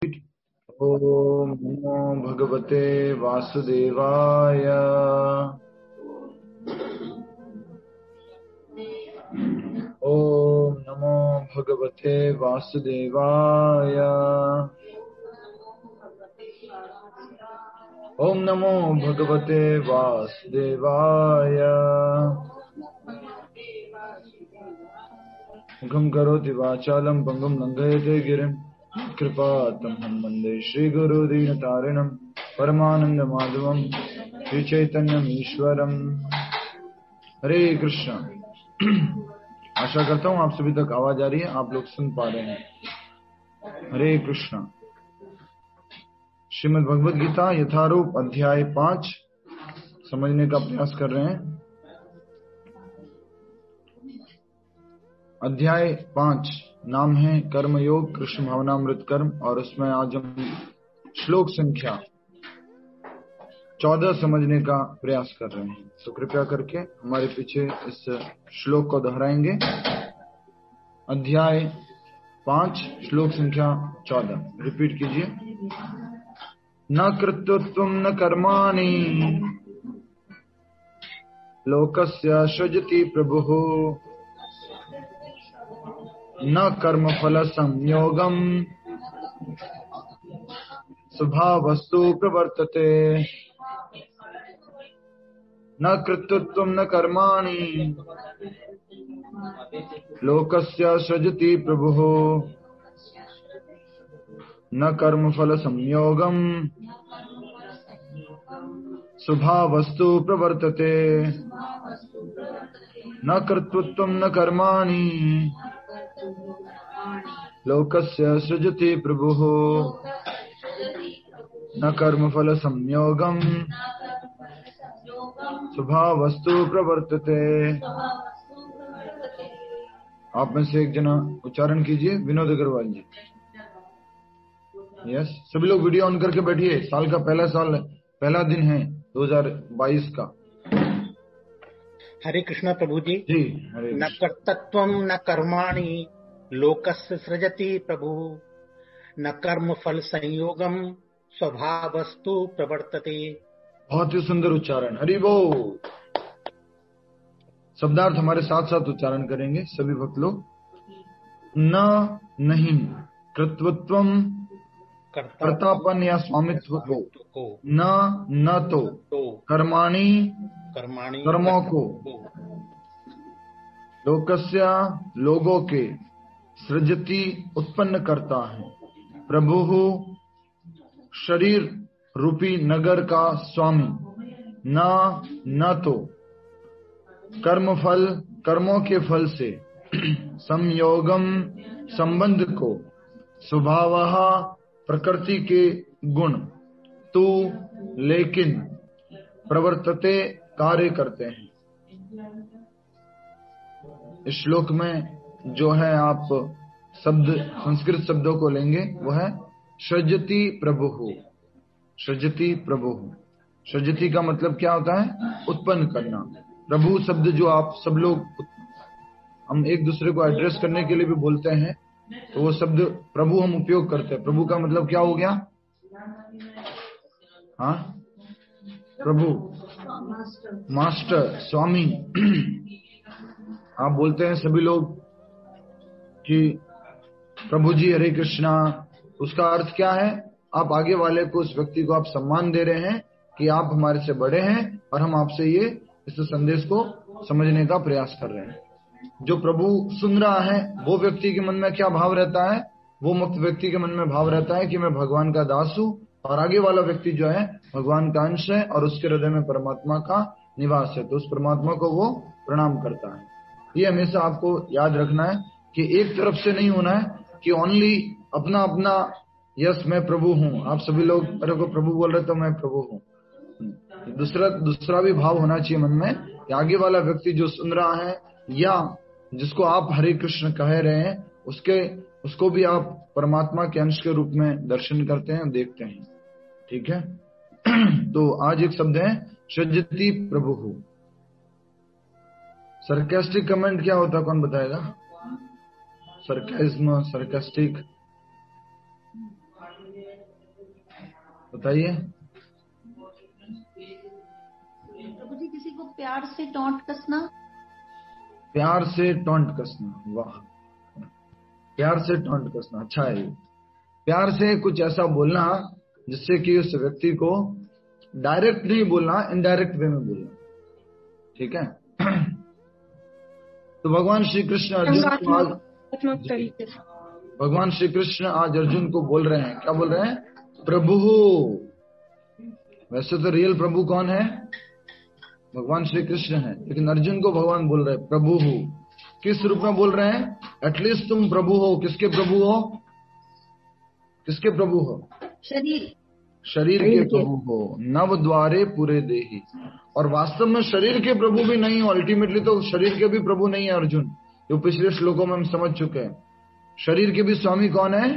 ओम नमो भगवते वासुदेवाय। ओम नमो भगवते वासुदेवाय। ओम नमो भगवते वासुदेवाय। मुखं करोति वाचालं पंगुं लंघयते गिरिं कृपातमहं वन्दे श्रीगुरुदीनतारिणं परमानन्दमाधवं श्रीचैतन्यमीश्वरम्। हरे कृष्ण। आशा करता हूँ आप सभी तक आवाज आ रही है, आप लोग सुन पा रहे हैं। हरे कृष्ण। श्रीमद् भगवद गीता यथारूप अध्याय 5 समझने का प्रयास कर रहे हैं। अध्याय 5 नाम है कर्मयोग कृष्ण भावनामृत कर्म, और उसमें आज हम श्लोक संख्या 14 समझने का प्रयास कर रहे हैं। तो कृपया करके हमारे पीछे इस श्लोक को दोहराएंगे। अध्याय 5 श्लोक संख्या 14 रिपीट कीजिए। न कर्तृत्वं न कर्माणि लोकस्य सृजति प्रभुः न कर्मफल संयोगम स्वभावस्तु प्रवर्तते। न कर्तृत्वं न कर्माणि लोकस्य सृजति प्रभुः न कर्मफल संयोगम स्वभावस्तु प्रवर्तते। न कर्तृत्वं न कर्माणि लोकस्य सृजति प्रभुः न कर्मफल संयोगम स्वभावस्तु प्रवर्तते। आप में से एक जना उच्चारण कीजिए। विनोद अग्रवाल जी। यस, सभी लोग वीडियो ऑन करके बैठिए। साल का पहला दिन है 2022 का। हरे कृष्णा प्रभु जी। हरे न कर्तृत्वं न कर्माणि लोकस्य सृजति प्रभु न कर्म फल संयोगम स्वभावस्तु प्रवर्तते। बहुत ही सुंदर उच्चारण। हरि बोल। शब्दार्थ हमारे साथ साथ उच्चारण करेंगे सभी भक्त लोग। न नहीं, कृत्वत्वम कर्तापन या स्वामित्व को, न तो कर्माणि कर्मों को, लोकस्य लोगों के, सृजति उत्पन्न करता है, प्रभु शरीर रूपी नगर का स्वामी, न तो कर्मफल कर्मों के फल से, संयोगम संबंध को, स्वभावः प्रकृति के गुण, तू लेकिन, प्रवर्तते कार्य करते हैं। इस श्लोक में जो है आप शब्द संस्कृत शब्दों को लेंगे वो है सृजति प्रभुः। सृजति प्रभुः, सृजति का मतलब क्या होता है? उत्पन्न करना। प्रभु शब्द जो आप सब लोग, हम एक दूसरे को एड्रेस करने के लिए भी बोलते हैं, तो वो शब्द प्रभु हम उपयोग करते हैं। प्रभु का मतलब क्या हो गया? हाँ, प्रभु, मास्टर, स्वामी। आप बोलते हैं सभी लोग कि प्रभु जी हरे कृष्णा। उसका अर्थ क्या है? आप आगे वाले को, उस व्यक्ति को आप सम्मान दे रहे हैं कि आप हमारे से बड़े हैं और हम आपसे ये इस संदेश को समझने का प्रयास कर रहे हैं। जो प्रभु सुन रहा है वो व्यक्ति के मन में क्या भाव रहता है? वो मुक्त व्यक्ति के मन में भाव रहता है कि मैं भगवान का दास हूँ, और आगे वाला व्यक्ति जो है भगवान का अंश है और उसके हृदय में परमात्मा का निवास है, तो उस परमात्मा को वो प्रणाम करता है। ये हमेशा आपको याद रखना है कि एक तरफ से नहीं होना है कि ओनली अपना अपना, यस मैं प्रभु हूँ, आप सभी लोग मेरे को प्रभु बोल रहे तो मैं प्रभु हूँ। दूसरा भी भाव होना चाहिए मन में कि आगे वाला व्यक्ति जो सुन रहा है या जिसको आप हरे कृष्ण कह रहे हैं उसको भी आप परमात्मा के अंश के रूप में दर्शन करते हैं, देखते हैं। ठीक है। तो आज एक शब्द है सृजति प्रभुः। सरकास्टिक कमेंट क्या होता है, कौन बताएगा? सरकाइज्म, सरकास्टिक, बताइए। प्रभु जी, किसी को प्यार से टोंट कसना। प्यार से टोंट कसना, वाह, प्यार से टोंट कसना, अच्छा है। प्यार से कुछ ऐसा बोलना जिससे कि उस व्यक्ति को डायरेक्ट नहीं बोलना, इनडायरेक्ट वे में बोलना, ठीक है। तो भगवान श्री कृष्ण अर्जुन को आज, भगवान श्री कृष्ण आज अर्जुन को बोल रहे हैं, क्या बोल रहे हैं? प्रभु। वैसे तो रियल प्रभु कौन है? भगवान श्री कृष्ण है, लेकिन अर्जुन को भगवान बोल रहे हैं प्रभु। किस रूप में बोल रहे हैं? एटलीस्ट तुम प्रभु हो। किसके प्रभु हो? किसके प्रभु हो? शरीर के प्रभु हो। नव द्वारे पूरे देही। और वास्तव में शरीर के प्रभु भी नहीं हो, अल्टीमेटली तो शरीर के भी प्रभु नहीं है अर्जुन, जो पिछले श्लोकों में हम समझ चुके हैं। शरीर के भी स्वामी कौन है?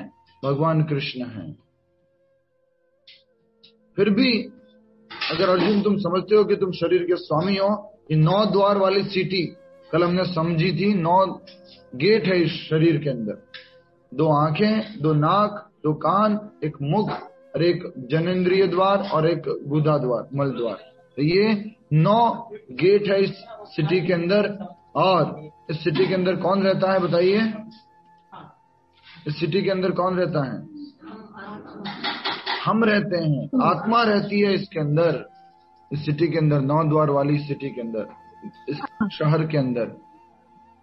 भगवान कृष्ण है। फिर भी अगर अर्जुन तुम समझते हो कि तुम शरीर के स्वामी हो, ये 9 द्वार वाली सिटी कल हमने समझी थी, 9 गेट है इस शरीर के अंदर। 2 आंखें, 2 नाक, 2 कान, एक मुख और एक जनेंद्रिय द्वार और एक गुदा द्वार, मल द्वार। तो ये 9 गेट है इस सिटी के अंदर। और इस सिटी के अंदर कौन रहता है बताइए? इस सिटी के अंदर कौन रहता है? हम रहते हैं, आत्मा रहती है इसके अंदर, इस सिटी के अंदर, 9 द्वार वाली सिटी के अंदर, इस शहर के अंदर।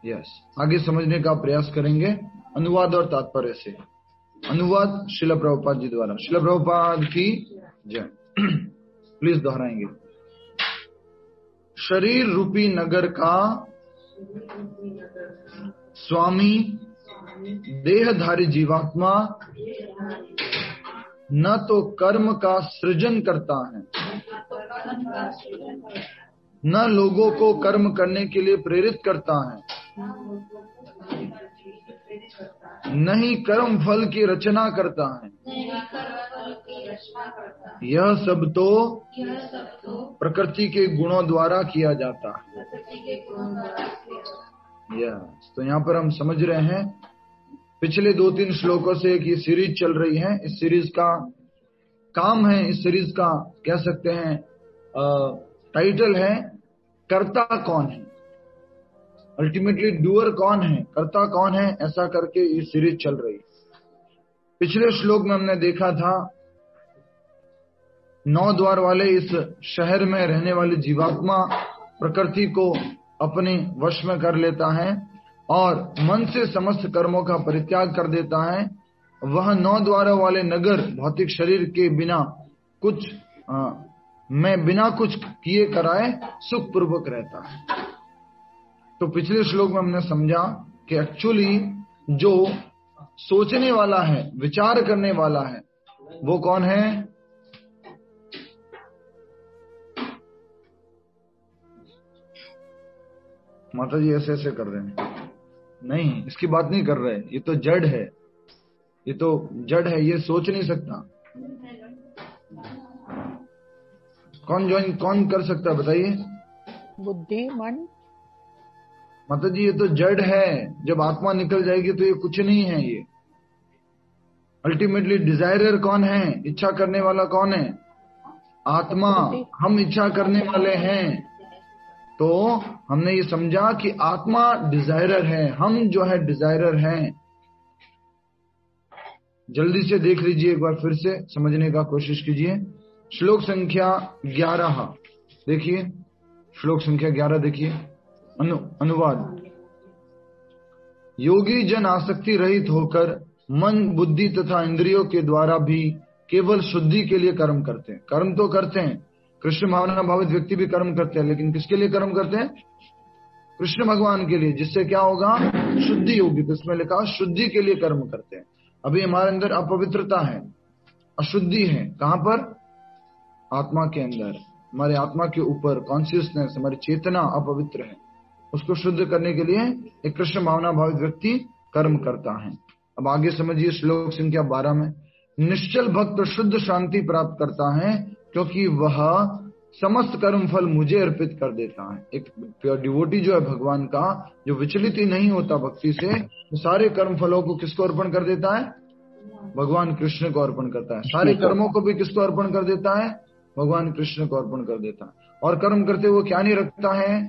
यस, आगे समझने का प्रयास करेंगे अनुवाद और तात्पर्य से। अनुवाद श्रील प्रभुपाद जी द्वारा। श्रील प्रभुपाद की जय। प्लीज दोहराएंगे। शरीर रूपी नगर का स्वामी देहधारी जीवात्मा न तो कर्म का सृजन करता है, न लोगों को कर्म करने के लिए प्रेरित करता है, न ही कर्म फल की रचना करता है। यह सब तो प्रकृति के गुणों द्वारा किया जाता है। तो यहाँ पर हम समझ रहे हैं पिछले 2-3 श्लोकों से कि सीरीज चल रही है। इस सीरीज का काम है, इस सीरीज का कह सकते हैं टाइटल है कर्ता कौन है। अल्टीमेटली डूअर कौन है, कर्ता कौन है, ऐसा करके ये सीरीज चल रही है। पिछले श्लोक में हमने देखा था 9 द्वार वाले इस शहर में रहने वाली जीवात्मा प्रकृति को अपने वश में कर लेता है और मन से समस्त कर्मों का परित्याग कर देता है। वह 9 द्वारों वाले नगर भौतिक शरीर के बिना कुछ में बिना कुछ किए कराए सुख पूर्वक रहता है। तो पिछले श्लोक में हमने समझा कि एक्चुअली जो सोचने वाला है, विचार करने वाला है, वो कौन है? माता जी ऐसे ऐसे कर रहे हैं, नहीं इसकी बात नहीं कर रहे, ये तो जड़ है, ये तो जड़ है, ये सोच नहीं सकता। कौन कर सकता है बताइए? बुद्धि, मन। माता जी ये तो जड़ है, जब आत्मा निकल जाएगी तो ये कुछ नहीं है। ये अल्टीमेटली डिजायरर कौन है? इच्छा करने वाला कौन है? आत्मा। हम इच्छा करने वाले हैं। तो हमने ये समझा कि आत्मा डिजायरर है, हम जो है डिजायरर हैं। जल्दी से देख लीजिए, एक बार फिर से समझने का कोशिश कीजिए। श्लोक संख्या 11 देखिए, श्लोक संख्या 11 देखिए। अनुवाद। योगी जन आसक्ति रहित होकर मन, बुद्धि तथा इंद्रियों के द्वारा भी केवल शुद्धि के लिए कर्म करते हैं। कर्म तो करते हैं, कृष्ण भावना भावित व्यक्ति भी कर्म करते हैं, लेकिन किसके लिए कर्म करते हैं? कृष्ण भगवान के लिए, जिससे क्या होगा? शुद्धि होगी। तो इसमें लिखा शुद्धि के लिए कर्म करते हैं। अभी हमारे अंदर अपवित्रता है, अशुद्धि है। कहां पर? आत्मा के अंदर, हमारे आत्मा के ऊपर कॉन्शियसनेस, हमारी चेतना अपवित्र है। उसको शुद्ध करने के लिए एक कृष्ण भावना भावित व्यक्ति कर्म करता है। अब आगे समझिए श्लोक संख्या 12 में। निश्चल भक्त शुद्ध शांति प्राप्त करता है क्योंकि वह समस्त कर्म फल मुझे अर्पित कर देता है। एक डिवोटी जो है भगवान का, जो विचलित ही नहीं होता भक्ति से, वो सारे कर्म फलों को किसको अर्पण कर देता है? भगवान कृष्ण को अर्पण करता है। सारे कर्मों को भी किसको अर्पण कर देता है? भगवान कृष्ण को अर्पण कर देता है। और कर्म करते हुए क्या नहीं रखता है,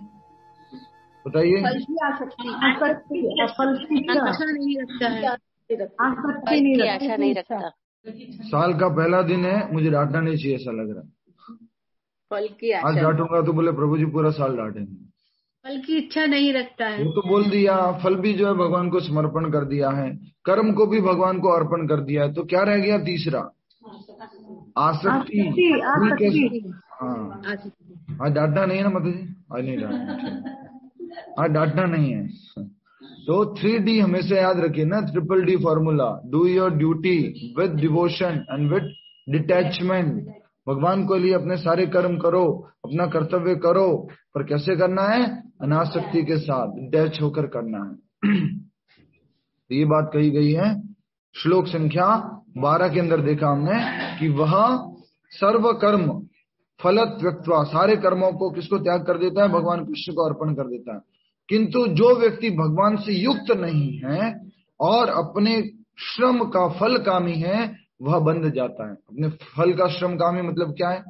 बताइए? फल की आसक्ति, फल की आशा नहीं रखता है, आशा नहीं रखता। साल का पहला दिन है, मुझे डांटना नहीं चाहिए ऐसा लग रहा है। फल की आशा, आज डांटूंगा तो बोले प्रभु जी पूरा साल डांटेंगे। फल की इच्छा नहीं रखता है। वो तो बोल दिया, फल भी जो है भगवान को समर्पण कर दिया है, कर्म को भी भगवान को अर्पण कर दिया है, तो क्या रह गया तीसरा? आसक्ति। हाँ, आज डांटना नहीं है ना माता जी? आज नहीं डांटना, आज डांटना नहीं है। तो 3D हमेशा याद रखिए ना, triple D formula. Do your duty with devotion and with detachment. भगवान को लिए अपने सारे कर्म करो, अपना कर्तव्य करो, पर कैसे करना है? अनासक्ति के साथ, डिटैच होकर करना है। तो ये बात कही गई है श्लोक संख्या 12 के अंदर। देखा हमने कि वह सर्व कर्म फलत त्यक्त्वा, सारे कर्मों को किसको त्याग कर देता है? भगवान कृष्ण को अर्पण कर देता है। किंतु जो व्यक्ति भगवान से युक्त नहीं है और अपने श्रम का फल कामी है, वह बंध जाता है। अपने फल का श्रम कामी मतलब क्या है?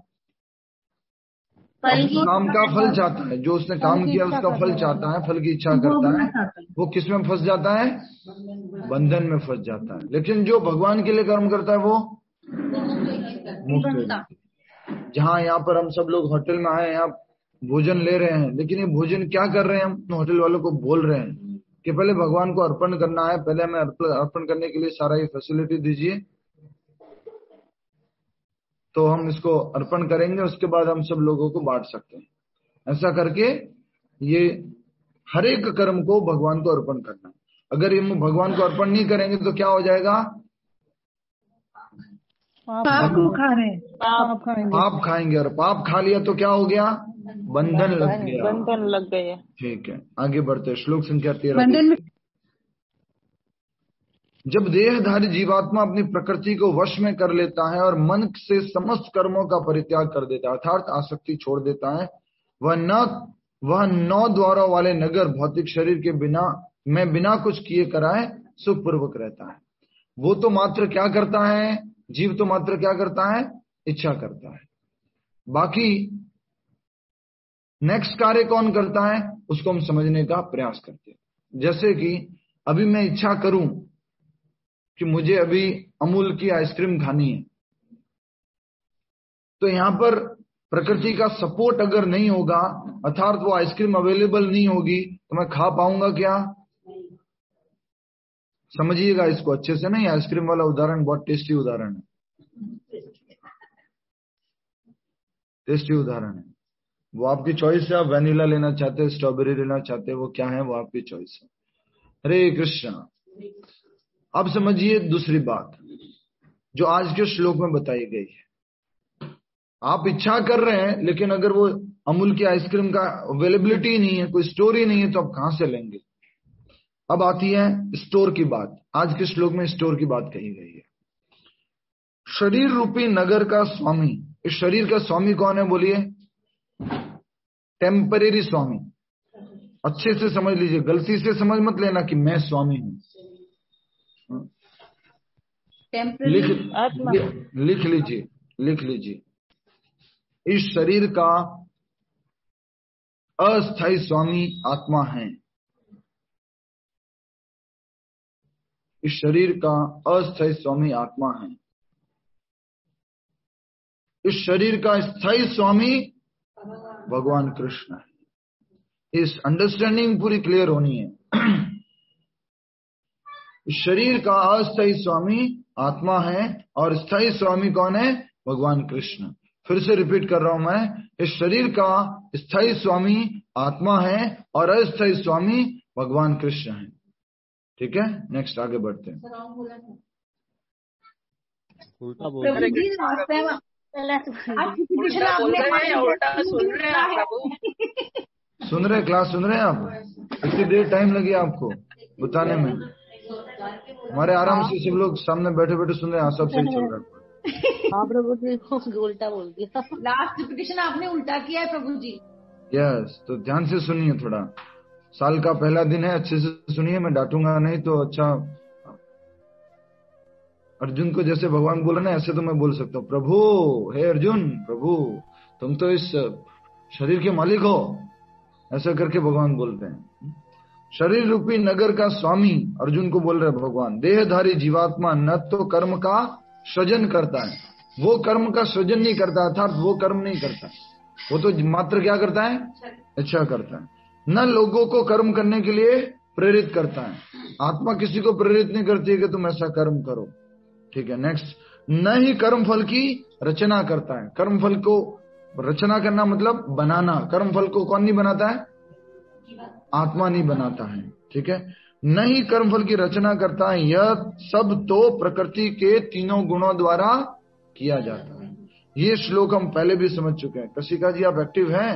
काम का फल चाहता है, जो उसने काम किया उसका फल चाहता है, फल की इच्छा करता है, वो किस में फंस जाता है? बंधन में फंस जाता है। लेकिन जो भगवान के लिए कर्म करता है वो मुक्त हो जाता है। जहाँ यहाँ पर हम सब लोग होटल में आए, यहाँ भोजन ले रहे हैं, लेकिन ये भोजन क्या कर रहे हैं? हम होटल वालों को बोल रहे हैं कि पहले भगवान को अर्पण करना है, पहले हमें अर्पण करने के लिए सारा ये फैसिलिटी दीजिए, तो हम इसको अर्पण करेंगे, उसके बाद हम सब लोगों को बांट सकते हैं। ऐसा करके ये हर एक कर्म को भगवान को अर्पण करना है। अगर हम भगवान को अर्पण नहीं करेंगे तो क्या हो जाएगा? पाप खाएंगे, और पाप खा लिया तो क्या हो गया? बंधन लग गया। बंधन लग गया। ठीक है, आगे बढ़ते हैं। श्लोक संख्या 13। जब देहधारी जीवात्मा अपनी प्रकृति को वश में कर लेता है और मन से समस्त कर्मों का परित्याग कर देता है, अर्थात आसक्ति छोड़ देता है, वह 9 द्वारों वाले नगर भौतिक शरीर के बिना कुछ किए कराए सुखपूर्वक रहता है। वो तो मात्र क्या करता है? जीव तो मात्र क्या करता है? इच्छा करता है। बाकी नेक्स्ट कार्य कौन करता है, उसको हम समझने का प्रयास करते हैं। जैसे कि अभी मैं इच्छा करूं कि मुझे अभी अमूल की आइसक्रीम खानी है, तो यहां पर प्रकृति का सपोर्ट अगर नहीं होगा, अर्थात वो आइसक्रीम अवेलेबल नहीं होगी, तो मैं खा पाऊंगा क्या? समझिएगा इसको अच्छे से। नहीं, आइसक्रीम वाला उदाहरण बहुत टेस्टी उदाहरण है, टेस्टी उदाहरण है। वो आपकी चॉइस है, आप वेनिला लेना चाहते हैं, स्ट्रॉबेरी लेना चाहते हैं, वो क्या है, वो आपकी चॉइस है। हरे कृष्णा। अब समझिए दूसरी बात जो आज के श्लोक में बताई गई है। आप इच्छा कर रहे हैं, लेकिन अगर वो अमूल की आइसक्रीम का अवेलेबिलिटी नहीं है, कोई स्टोर ही नहीं है, तो आप कहां से लेंगे? अब आती है स्टोर की बात। आज के श्लोक में स्टोर की बात कही गई है। शरीर रूपी नगर का स्वामी, इस शरीर का स्वामी कौन है? बोलिए। टेम्परेरी स्वामी। अच्छे से समझ लीजिए, गलती से समझ मत लेना कि मैं स्वामी हूं। लिख लीजिए। इस शरीर का अस्थायी स्वामी आत्मा है। इस शरीर का अस्थायी स्वामी आत्मा है। इस शरीर का स्थायी स्वामी भगवान कृष्ण है। इस अंडरस्टैंडिंग पूरी क्लियर होनी है। इस शरीर का अस्थायी स्वामी आत्मा है और स्थायी स्वामी कौन है? भगवान कृष्ण। फिर से रिपीट कर रहा हूं मैं, इस शरीर का स्थायी स्वामी आत्मा है और अस्थायी स्वामी भगवान कृष्ण है। ठीक है, नेक्स्ट आगे बढ़ते हैं। सुन रहे क्लास सुन रहे हैं आप? इतनी देर टाइम लगी आपको बताने में? हमारे आराम से सब लोग सामने बैठे बैठे सुन रहे हैं, सब सही चल रहा है। प्रभु जी उल्टा बोल दिया, लास्ट रिपीटेशन आपने उल्टा किया है प्रभु जी। यस, तो ध्यान से सुनिए थोड़ा। साल का पहला दिन है, अच्छे से सुनिए, मैं डांटूंगा नहीं तो अच्छा। अर्जुन को जैसे भगवान बोल रहे ना, ऐसे तो मैं बोल सकता हूँ, प्रभु, हे अर्जुन, प्रभु तुम तो इस शरीर के मालिक हो, ऐसा करके भगवान बोलते हैं। शरीर रूपी नगर का स्वामी अर्जुन को बोल रहे भगवान, देहधारी जीवात्मा न तो कर्म का सृजन करता है, वो कर्म का सृजन नहीं करता, अर्थात वो कर्म नहीं करता, वो तो मात्र क्या करता है, इच्छा करता है। न लोगों को कर्म करने के लिए प्रेरित करता है, आत्मा किसी को प्रेरित नहीं करती है कि तुम ऐसा कर्म करो, ठीक है। नेक्स्ट, न ही कर्म फल की रचना करता है, कर्म फल को रचना करना मतलब बनाना, कर्म फल को कौन नहीं बनाता है, आत्मा नहीं बनाता है, ठीक है। न ही कर्म फल की रचना करता है, यह सब तो प्रकृति के तीनों गुणों द्वारा किया जाता है। ये श्लोक हम पहले भी समझ चुके हैं। कशिका जी आप एक्टिव हैं?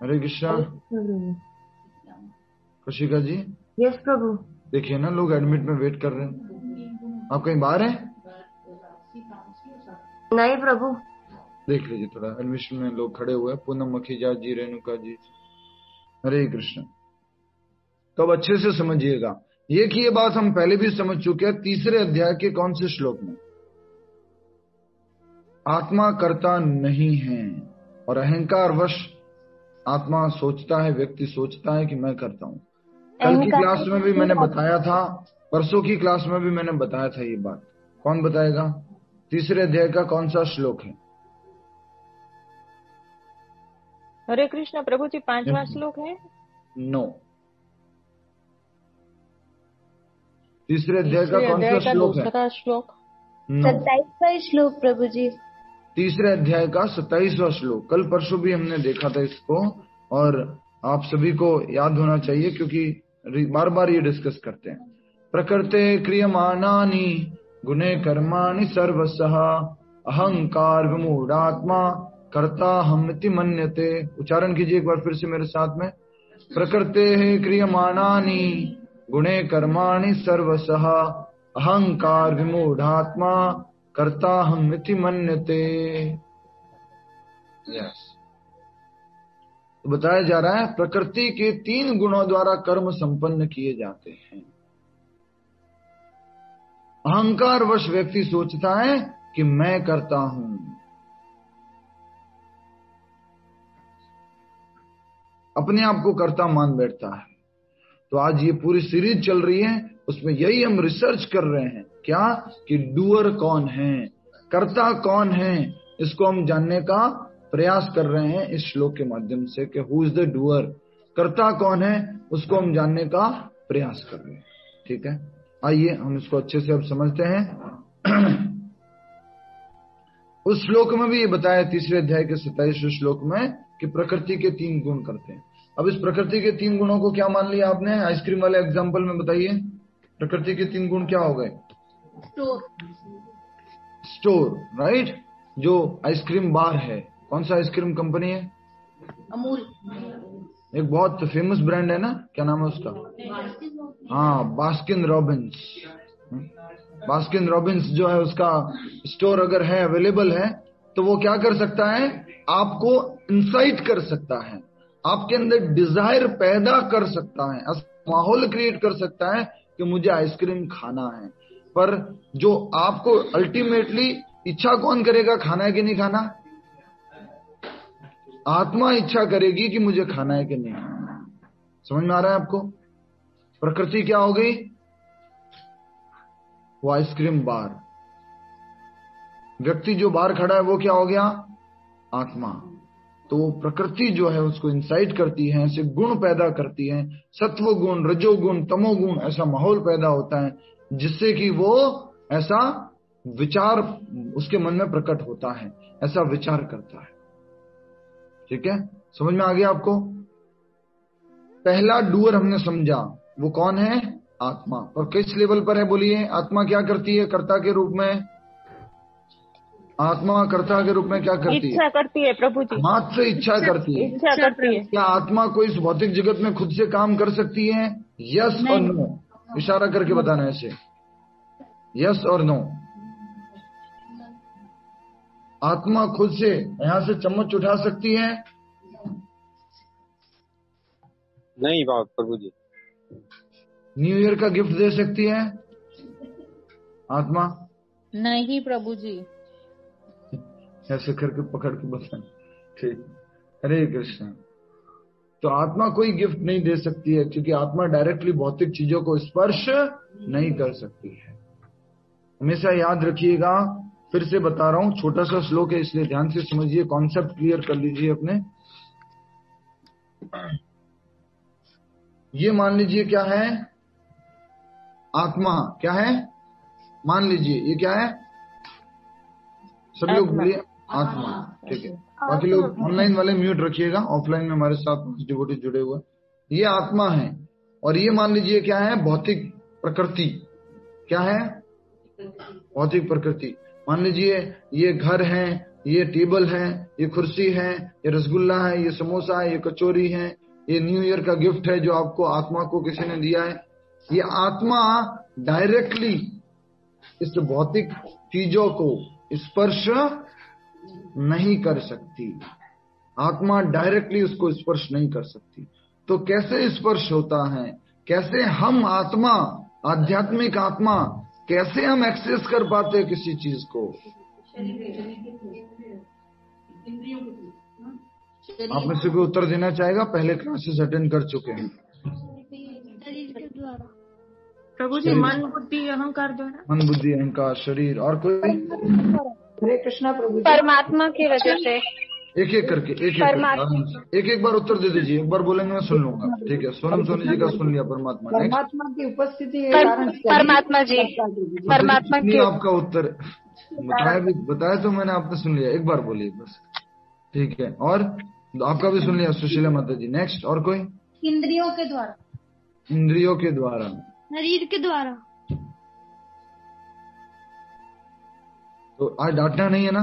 हरे कृष्णा। कशिका जी? यस प्रभु। देखिए ना, लोग एडमिट में वेट कर रहे हैं, आप कहीं बाहर हैं? नहीं प्रभु। देख लीजिए, थोड़ा एडमिशन में लोग खड़े हुए हैं, पूनम मखीजा जी, रेणुका जी, हरे कृष्ण। तो अब अच्छे से समझिएगा, एक ही ये बात हम पहले भी समझ चुके हैं, तीसरे अध्याय के कौन से श्लोक में, आत्मा करता नहीं है और अहंकार वश आत्मा सोचता है, व्यक्ति सोचता है कि मैं करता हूं। कल की क्लास में भी मैंने बताया था, परसों की क्लास में भी मैंने बताया था ये बात। कौन बताएगा तीसरे अध्याय का कौन सा श्लोक है? हरे कृष्ण प्रभु जी, 5वां श्लोक है। नो, तीसरे अध्याय का कौन सा श्लोक है? दूसरा श्लोक 27वां श्लोक प्रभु जी। तीसरे अध्याय का 27वां श्लोक। कल परसों भी हमने देखा था इसको, और आप सभी को याद होना चाहिए क्योंकि बार बार ये डिस्कस करते हैं। प्रकृते क्रियमाणानि गुणे कर्माणि सर्वशः अहंकार विमूढ़ात्मा कर्ता हमिति मन्यते। उच्चारण कीजिए एक बार फिर से मेरे साथ में। प्रकृते क्रियमाणानि गुणे कर्माणि सर्वशः अहंकार विमूढ़ात्मा कर्ता हमिति मन्यते। यस, तो बताया जा रहा है प्रकृति के 3 गुणों द्वारा कर्म संपन्न किए जाते हैं। अहंकार वश व्यक्ति सोचता है कि मैं करता हूं, अपने आप को कर्ता मान बैठता है। तो आज ये पूरी सीरीज चल रही है, उसमें यही हम रिसर्च कर रहे हैं, क्या कि डूअर कौन है, कर्ता कौन है, इसको हम जानने का प्रयास कर रहे हैं इस श्लोक के माध्यम से कि हु इज द डूअर, कर्ता कौन है उसको हम जानने का प्रयास कर रहे हैं, ठीक है। आइए हम इसको अच्छे से अब समझते हैं। उस श्लोक में भी ये बताया, तीसरे अध्याय के 27वें श्लोक में, कि प्रकृति के 3 गुण करते हैं। अब इस प्रकृति के 3 गुणों को क्या मान लिया आपने? आइसक्रीम वाले एग्जाम्पल में बताइए, प्रकृति के 3 गुण क्या हो गए? Store, right. जो आइसक्रीम बार है, कौन सा आइसक्रीम कंपनी है? अमूल। एक बहुत फेमस ब्रांड है ना, क्या नाम है उसका? हाँ, बास्किन रॉबिन्स। बास्किन रॉबिन्स जो है, उसका स्टोर अगर है, अवेलेबल है, तो वो क्या कर सकता है? आपको इंसाइट कर सकता है, आपके अंदर डिजायर पैदा कर सकता है, माहौल क्रिएट कर सकता है कि मुझे आइसक्रीम खाना है। पर जो आपको अल्टीमेटली इच्छा कौन करेगा, खाना है कि नहीं खाना? आत्मा इच्छा करेगी कि मुझे खाना है कि नहीं। समझ में आ रहा है आपको? प्रकृति क्या हो गई? वो आइसक्रीम बार। व्यक्ति जो बाहर खड़ा है वो क्या हो गया? आत्मा। तो प्रकृति जो है उसको इंसाइट करती है, ऐसे गुण पैदा करती है, सत्व गुण, रजोगुण, तमोगुण, ऐसा माहौल पैदा होता है जिससे कि वो ऐसा विचार उसके मन में प्रकट होता है, ऐसा विचार करता है, ठीक है। समझ में आ गया आपको? पहला डूअर हमने समझा, वो कौन है? आत्मा। और किस लेवल पर है बोलिए? आत्मा क्या करती है कर्ता के रूप में? आत्मा कर्ता के रूप में क्या करती है? इच्छा करती है प्रभु जी, मात्र इच्छा करती है। इच्छा करती है। क्या आत्मा को इस भौतिक जगत में खुद से काम कर सकती है? यस और नो? इशारा करके बताना ऐसे, यस और नो। आत्मा खुद से यहां से चम्मच उठा सकती है? नहीं प्रभु जी। न्यू ईयर का गिफ्ट दे सकती है? आत्मा नहीं प्रभु जी। ऐसे करके पकड़ के बता। ठीक, हरे कृष्ण। तो आत्मा कोई गिफ्ट नहीं दे सकती है, क्योंकि आत्मा डायरेक्टली भौतिक चीजों को स्पर्श नहीं कर सकती है। हमेशा याद रखिएगा, फिर से बता रहा हूं, छोटा सा श्लोक है इसलिए ध्यान से समझिए, कॉन्सेप्ट क्लियर कर लीजिए अपने। ये मान लीजिए क्या है, आत्मा क्या है, मान लीजिए ये क्या है, सभी लोग बोलिए आत्मा। ठीक है, बाकी लोग ऑनलाइन वाले म्यूट रखिएगा, ऑफलाइन में हमारे साथ डिवोटी जुड़े हुए। ये आत्मा है, और ये मान लीजिए क्या है, भौतिक प्रकृति। क्या है, भौतिक प्रकृति। मान लीजिए ये घर है, ये टेबल है, ये कुर्सी है, ये रसगुल्ला है, ये समोसा है, ये कचौरी है, ये न्यू ईयर का गिफ्ट है जो आपको आत्मा को किसी ने दिया है। ये आत्मा डायरेक्टली इस भौतिक चीजों को स्पर्श नहीं कर सकती। आत्मा डायरेक्टली उसको स्पर्श नहीं कर सकती। तो कैसे स्पर्श होता है, कैसे हम आत्मा, आध्यात्मिक आत्मा, कैसे हम एक्सेस कर पाते हैं किसी चीज को? आप में से कोई उत्तर देना चाहेगा? पहले क्लासेस अटेंड कर चुके हैं। प्रभु जी, मन बुद्धि अहंकार द्वारा। मन बुद्धि अहंकार शरीर, और कोई? हरे कृष्णा प्रभु जी। परमात्मा की वजह से। एक एक करके, एक बार उत्तर दे दीजिए। एक बार बोलेंगे मैं सुन लूंगा। ठीक है, सोनम सोनी जी का सुन लिया। परमात्मा, परमात्मा की उपस्थिति परमात्मा जी, परमात्मा की। आपका उत्तर बताया तो मैंने, आपने सुन लिया। एक बार बोलिए बस। ठीक है, और आपका भी सुन लिया सुशीला माता जी। नेक्स्ट, और कोई? इंद्रियों के द्वारा। इंद्रियों के द्वारा, शरीर के द्वारा। तो आज डांटना नहीं है ना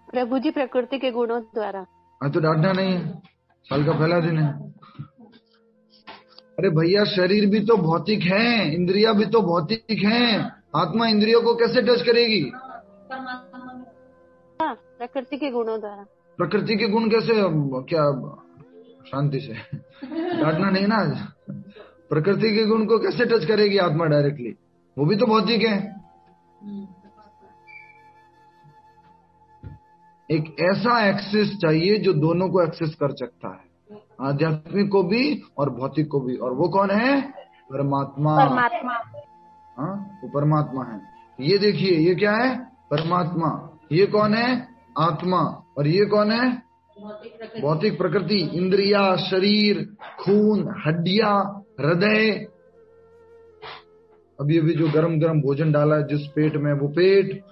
प्रभु जी? प्रकृति के गुणों द्वारा। आज तो डांटना नहीं है, साल का पहला दिन है। अरे भैया, शरीर भी तो भौतिक है, इंद्रिया भी तो भौतिक हैं। आत्मा इंद्रियों को कैसे टच करेगी? प्रकृति के गुणों द्वारा। प्रकृति के गुण कैसे? क्या, शांति से डांटना नहीं ना। प्रकृति के गुण को कैसे टच करेगी आत्मा डायरेक्टली? वो भी तो भौतिक है। एक ऐसा एक्सेस चाहिए जो दोनों को एक्सेस कर सकता है, आध्यात्मिक को भी और भौतिक को भी। और वो कौन है? परमात्मा। हाँ, वो परमात्मा है। ये देखिए, ये क्या है? परमात्मा। ये कौन है? आत्मा। और ये कौन है? भौतिक प्रकृति। इंद्रिया, शरीर, खून, हड्डियां, हृदय। अभी अभी जो गरम गरम भोजन डाला है जिस पेट में, वो पेट।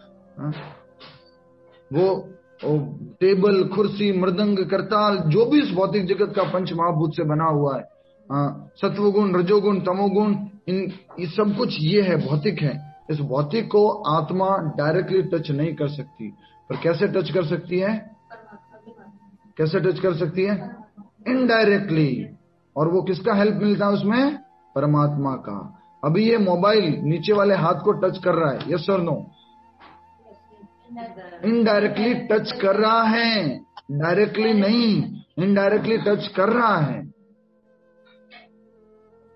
वो टेबल, कुर्सी, मृदंग, करताल, जो भी इस भौतिक जगत का पंच महाभूत से बना हुआ है, सत्वगुण, रजोगुण, तमोगुण, ये सब कुछ ये है, भौतिक है। इस भौतिक को आत्मा डायरेक्टली टच नहीं कर सकती, पर कैसे टच कर सकती है? कैसे टच कर सकती है? इनडायरेक्टली। और वो किसका हेल्प मिलता है उसमें? परमात्मा का। अभी ये मोबाइल नीचे वाले हाथ को टच कर रहा है, यस और नो? इनडायरेक्टली टच कर रहा है, डायरेक्टली नहीं, इनडायरेक्टली टच कर रहा है।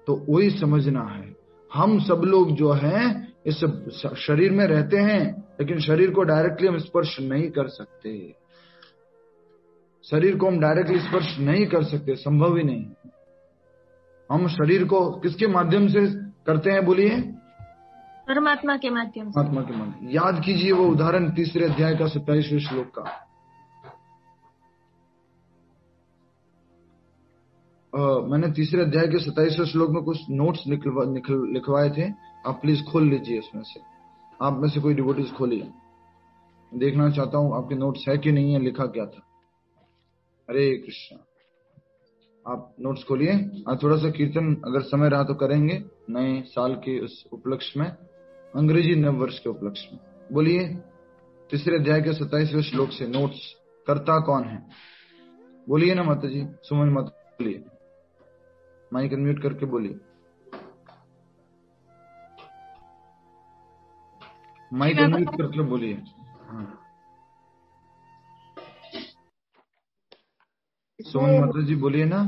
तो वही समझना है। हम सब लोग जो हैं इस शरीर में रहते हैं, लेकिन शरीर को डायरेक्टली हम स्पर्श नहीं कर सकते। शरीर को हम डायरेक्टली स्पर्श नहीं कर सकते, संभव ही नहीं। हम शरीर को किसके माध्यम से करते हैं? बोलिए। परमात्मा के माध्यम से। परमात्मा के माध्यम। याद कीजिए वो उदाहरण 3 अध्याय का 27वें श्लोक का। मैंने 3 अध्याय के 27वें श्लोक में कुछ नोट्स लिखवाए थे, आप प्लीज खोल लीजिए उसमें से। आप में से कोई डिवोटीज खोलिए, देखना चाहता हूं आपके नोट्स है कि नहीं है, लिखा क्या था। हरे कृष्णा। आप नोट्स खोलिए। आज थोड़ा सा कीर्तन अगर समय रहा तो करेंगे, नए साल के उस उपलक्ष्य में, अंग्रेजी नव वर्ष के उपलक्ष्य में। बोलिए 3 अध्याय के 27वें श्लोक से नोट्स। कर्ता कौन है? बोलिए ना माता जी, सुमन माता, बोलिए। माइक अनम्यूट करके बोलिए। माइक अनम्यूट करके बोलिए। हाँ, सुमन माता जी बोलिए ना।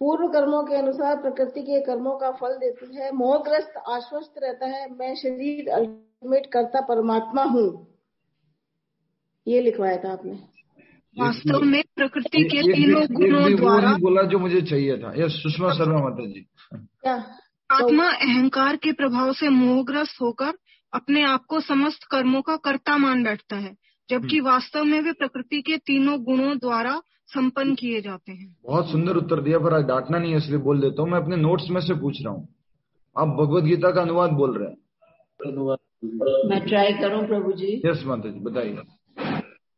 पूर्व कर्मों के अनुसार प्रकृति के कर्मों का फल देती है। मोहग्रस्त आश्वस्त रहता है, मैं शरीर अल्टीमेट कर्ता परमात्मा हूँ। ये लिखवाया था आपने। वास्तव में प्रकृति के तीनों गुणों द्वारा बोला जो मुझे चाहिए था। यह सुषमा शर्मा माता जी। क्या आत्मा अहंकार के प्रभाव से मोहग्रस्त होकर अपने आप को समस्त कर्मों का कर्ता मान बैठता है, जबकि वास्तव में वे प्रकृति के तीनों गुणों द्वारा संपन्न किए जाते हैं। बहुत सुंदर उत्तर दिया, पर आज डांटना नहीं है इसलिए बोल देता हूँ। मैं अपने नोट्स में से पूछ रहा हूँ, आप भगवत गीता का अनुवाद बोल रहे हैं। मैं ट्राई करूं प्रभु जी। यस माता जी बताइए।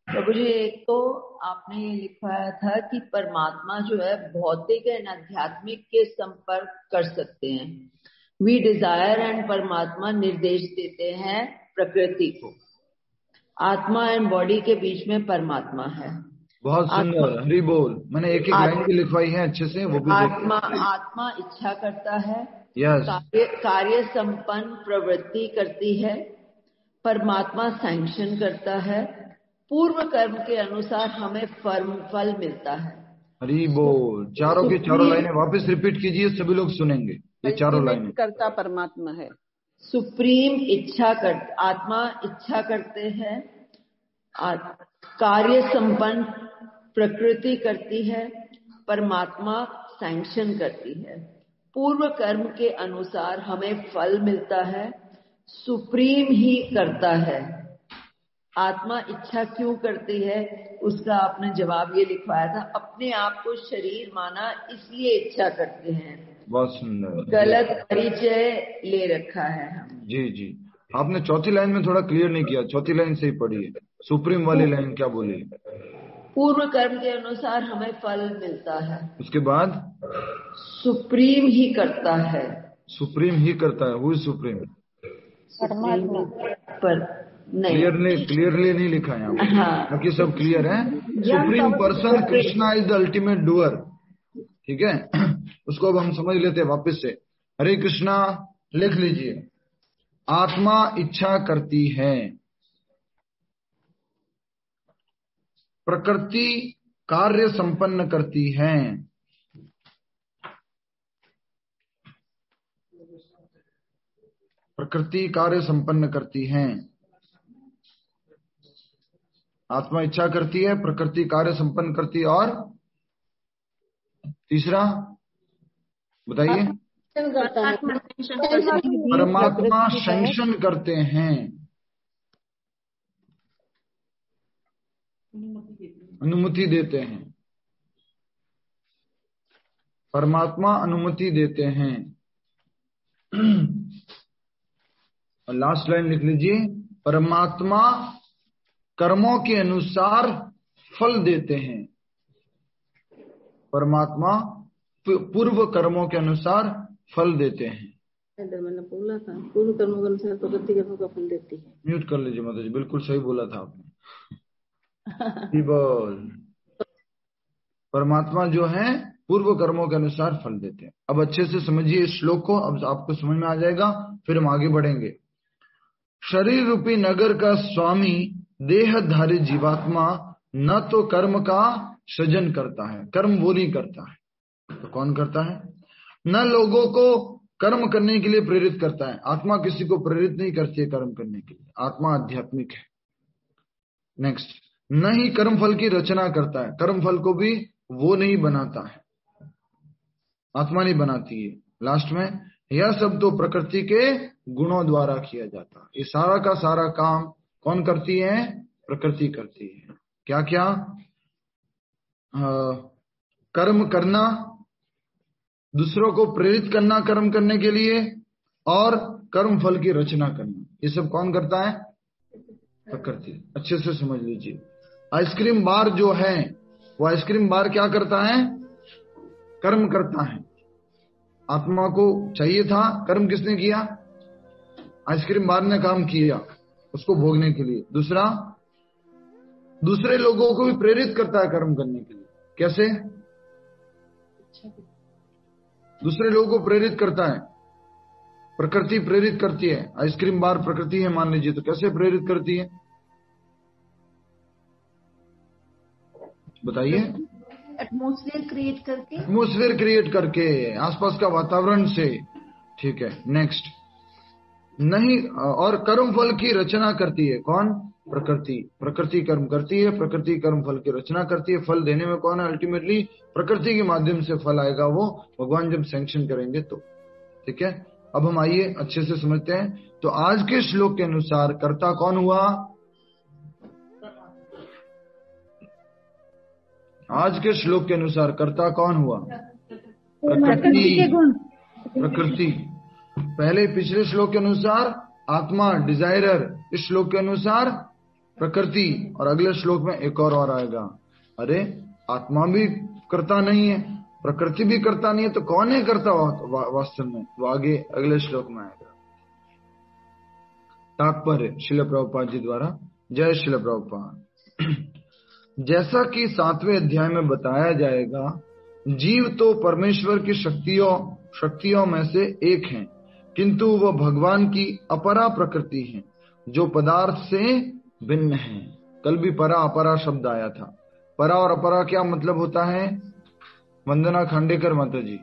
प्रभु जी, एक तो आपने ये लिखवाया था कि परमात्मा जो है भौतिक एंड आध्यात्मिक के संपर्क कर सकते हैं। वी डिजायर एंड परमात्मा निर्देश देते हैं प्रकृति को। आत्मा एंड बॉडी के बीच में परमात्मा है। बहुत सुंदर, हरि बोल। मैंने एक लाइन भी लिखवाई है अच्छे से, वो भी आत्मा इच्छा करता है। यस। कार्य संपन्न प्रवृत्ति करती है। परमात्मा सैंक्शन करता है। पूर्व कर्म के अनुसार हमें फल मिलता है। हरि बोल। चारों की चारों लाइनें वापस रिपीट कीजिए, सभी लोग सुनेंगे। ये चारों लाइनें करता परमात्मा है। सुप्रीम इच्छा कर, आत्मा इच्छा करते हैं। कार्य संपन्न प्रकृति करती है। परमात्मा सैंक्शन करती है। पूर्व कर्म के अनुसार हमें फल मिलता है। सुप्रीम ही करता है। आत्मा इच्छा क्यों करती है, उसका आपने जवाब ये लिखवाया था, अपने आप को शरीर माना इसलिए इच्छा करते हैं। बहुत सुंदर। गलत परिचय ले रखा है हम। जी जी, आपने चौथी लाइन में थोड़ा क्लियर नहीं किया, चौथी लाइन से ही पढ़िए। सुप्रीम वाली लाइन क्या बोली? पूर्व कर्म के अनुसार हमें फल मिलता है। उसके बाद सुप्रीम ही करता है। सुप्रीम ही करता है। Who is supreme? परमात्मा। पर क्लियरली नहीं लिखा है यहाँ। हाँ। बाकी सब क्लियर है। Supreme person Krishna is the ultimate doer. ठीक है, उसको अब हम समझ लेते हैं वापस से। हरे कृष्णा लिख लीजिए। आत्मा इच्छा करती है। प्रकृति कार्य संपन्न करती है। प्रकृति कार्य संपन्न करती है। आत्मा इच्छा करती है, प्रकृति कार्य संपन्न करती है, और तीसरा बताइए। परमात्मा सैंक्शन करते हैं, अनुमति देते हैं। परमात्मा अनुमति देते हैं। और लास्ट लाइन लिख लीजिए। परमात्मा कर्मों के अनुसार फल देते हैं। परमात्मा पूर्व कर्मों के अनुसार फल देते हैं। मैंने बोला था पूर्व कर्मों के अनुसार प्रकृति कर्मों का फल देती है। म्यूट कर लीजिए माता जी, बिल्कुल सही बोला था आपने। बोल। परमात्मा जो है पूर्व कर्मों के अनुसार फल देते हैं। अब अच्छे से समझिए इस श्लोक को, अब आपको समझ में आ जाएगा, फिर हम आगे बढ़ेंगे। शरीर रूपी नगर का स्वामी देहधारी जीवात्मा न तो कर्म का सृजन करता है, कर्म वो नहीं करता है, तो कौन करता है? न लोगों को कर्म करने के लिए प्रेरित करता है। आत्मा किसी को प्रेरित नहीं करती है कर्म करने के लिए, आत्मा आध्यात्मिक है। नेक्स्ट, न ही कर्म फल की रचना करता है, कर्म फल को भी वो नहीं बनाता है, आत्मा नहीं बनाती है। लास्ट में, यह सब तो प्रकृति के गुणों द्वारा किया जाता है। ये सारा का सारा काम कौन करती है? प्रकृति करती है। क्या क्या? कर्म करना, दूसरों को प्रेरित करना कर्म करने के लिए, और कर्म फल की रचना करना, ये सब कौन करता है? प्रकृति। अच्छे से समझ लीजिए। आइसक्रीम बार जो है, वो आइसक्रीम बार क्या करता है? कर्म करता है। आत्मा को चाहिए था, कर्म किसने किया? आइसक्रीम बार ने काम किया उसको भोगने के लिए। दूसरा, दूसरे लोगों को भी प्रेरित करता है कर्म करने के लिए। कैसे? दूसरे लोगों को प्रेरित करता है, प्रकृति प्रेरित करती है। आइसक्रीम बार प्रकृति है मान लीजिए, तो कैसे प्रेरित करती है बताइए? एटमॉस्फेयर क्रिएट करके, एटमॉस्फेयर क्रिएट करके, आसपास का वातावरण से। ठीक है, नेक्स्ट। नहीं, और कर्म फल की रचना करती है कौन? प्रकृति। प्रकृति कर्म करती है, प्रकृति कर्म फल की रचना करती है। फल देने में कौन है? अल्टीमेटली प्रकृति के माध्यम से फल आएगा, वो भगवान जब सैंक्शन करेंगे तो। ठीक है, अब हम आइए अच्छे से समझते हैं। तो आज के श्लोक के अनुसार कर्ता कौन हुआ? आज के श्लोक के अनुसार कर्ता कौन हुआ? प्रकृति के गुण। प्रकृति। पहले पिछले श्लोक के अनुसार आत्मा, डिजायरर। इस श्लोक के अनुसार प्रकृति, और अगले श्लोक में एक और आएगा। अरे आत्मा भी कर्ता नहीं है, प्रकृति भी कर्ता नहीं है, तो कौन है कर्ता वास्तव में? वो आगे अगले श्लोक में आएगा। तात्पर्य श्रील प्रभुपाद जी द्वारा। जय श्रील प्रभुपाद। जैसा कि 7वें अध्याय में बताया जाएगा, जीव तो परमेश्वर की शक्तियों में से एक है, किंतु वह भगवान की अपरा प्रकृति है, जो पदार्थ से भिन्न है। कल भी परा अपरा शब्द आया था। परा और अपरा क्या मतलब होता है? वंदना खांडेकर माता जी,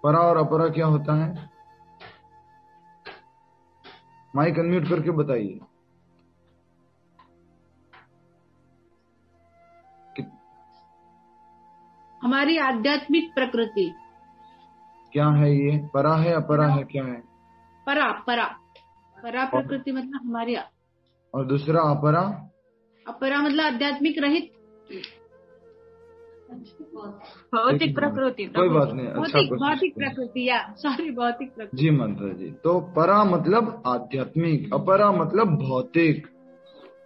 परा और अपरा क्या होता है? माइक अनम्यूट करके बताइए। हमारी आध्यात्मिक प्रकृति क्या है ये? परा है, अपरा है, क्या है? परा परा परा प्रकृति मतलब हमारी। और दूसरा अपरा? अपरा मतलब आध्यात्मिक रहित, भौतिक प्रकृति। कोई बात नहीं, अच्छा भौतिक प्रकृति, या सॉरी भौतिक प्रकृति। जी मंत्र जी। तो परा मतलब आध्यात्मिक, अपरा मतलब भौतिक।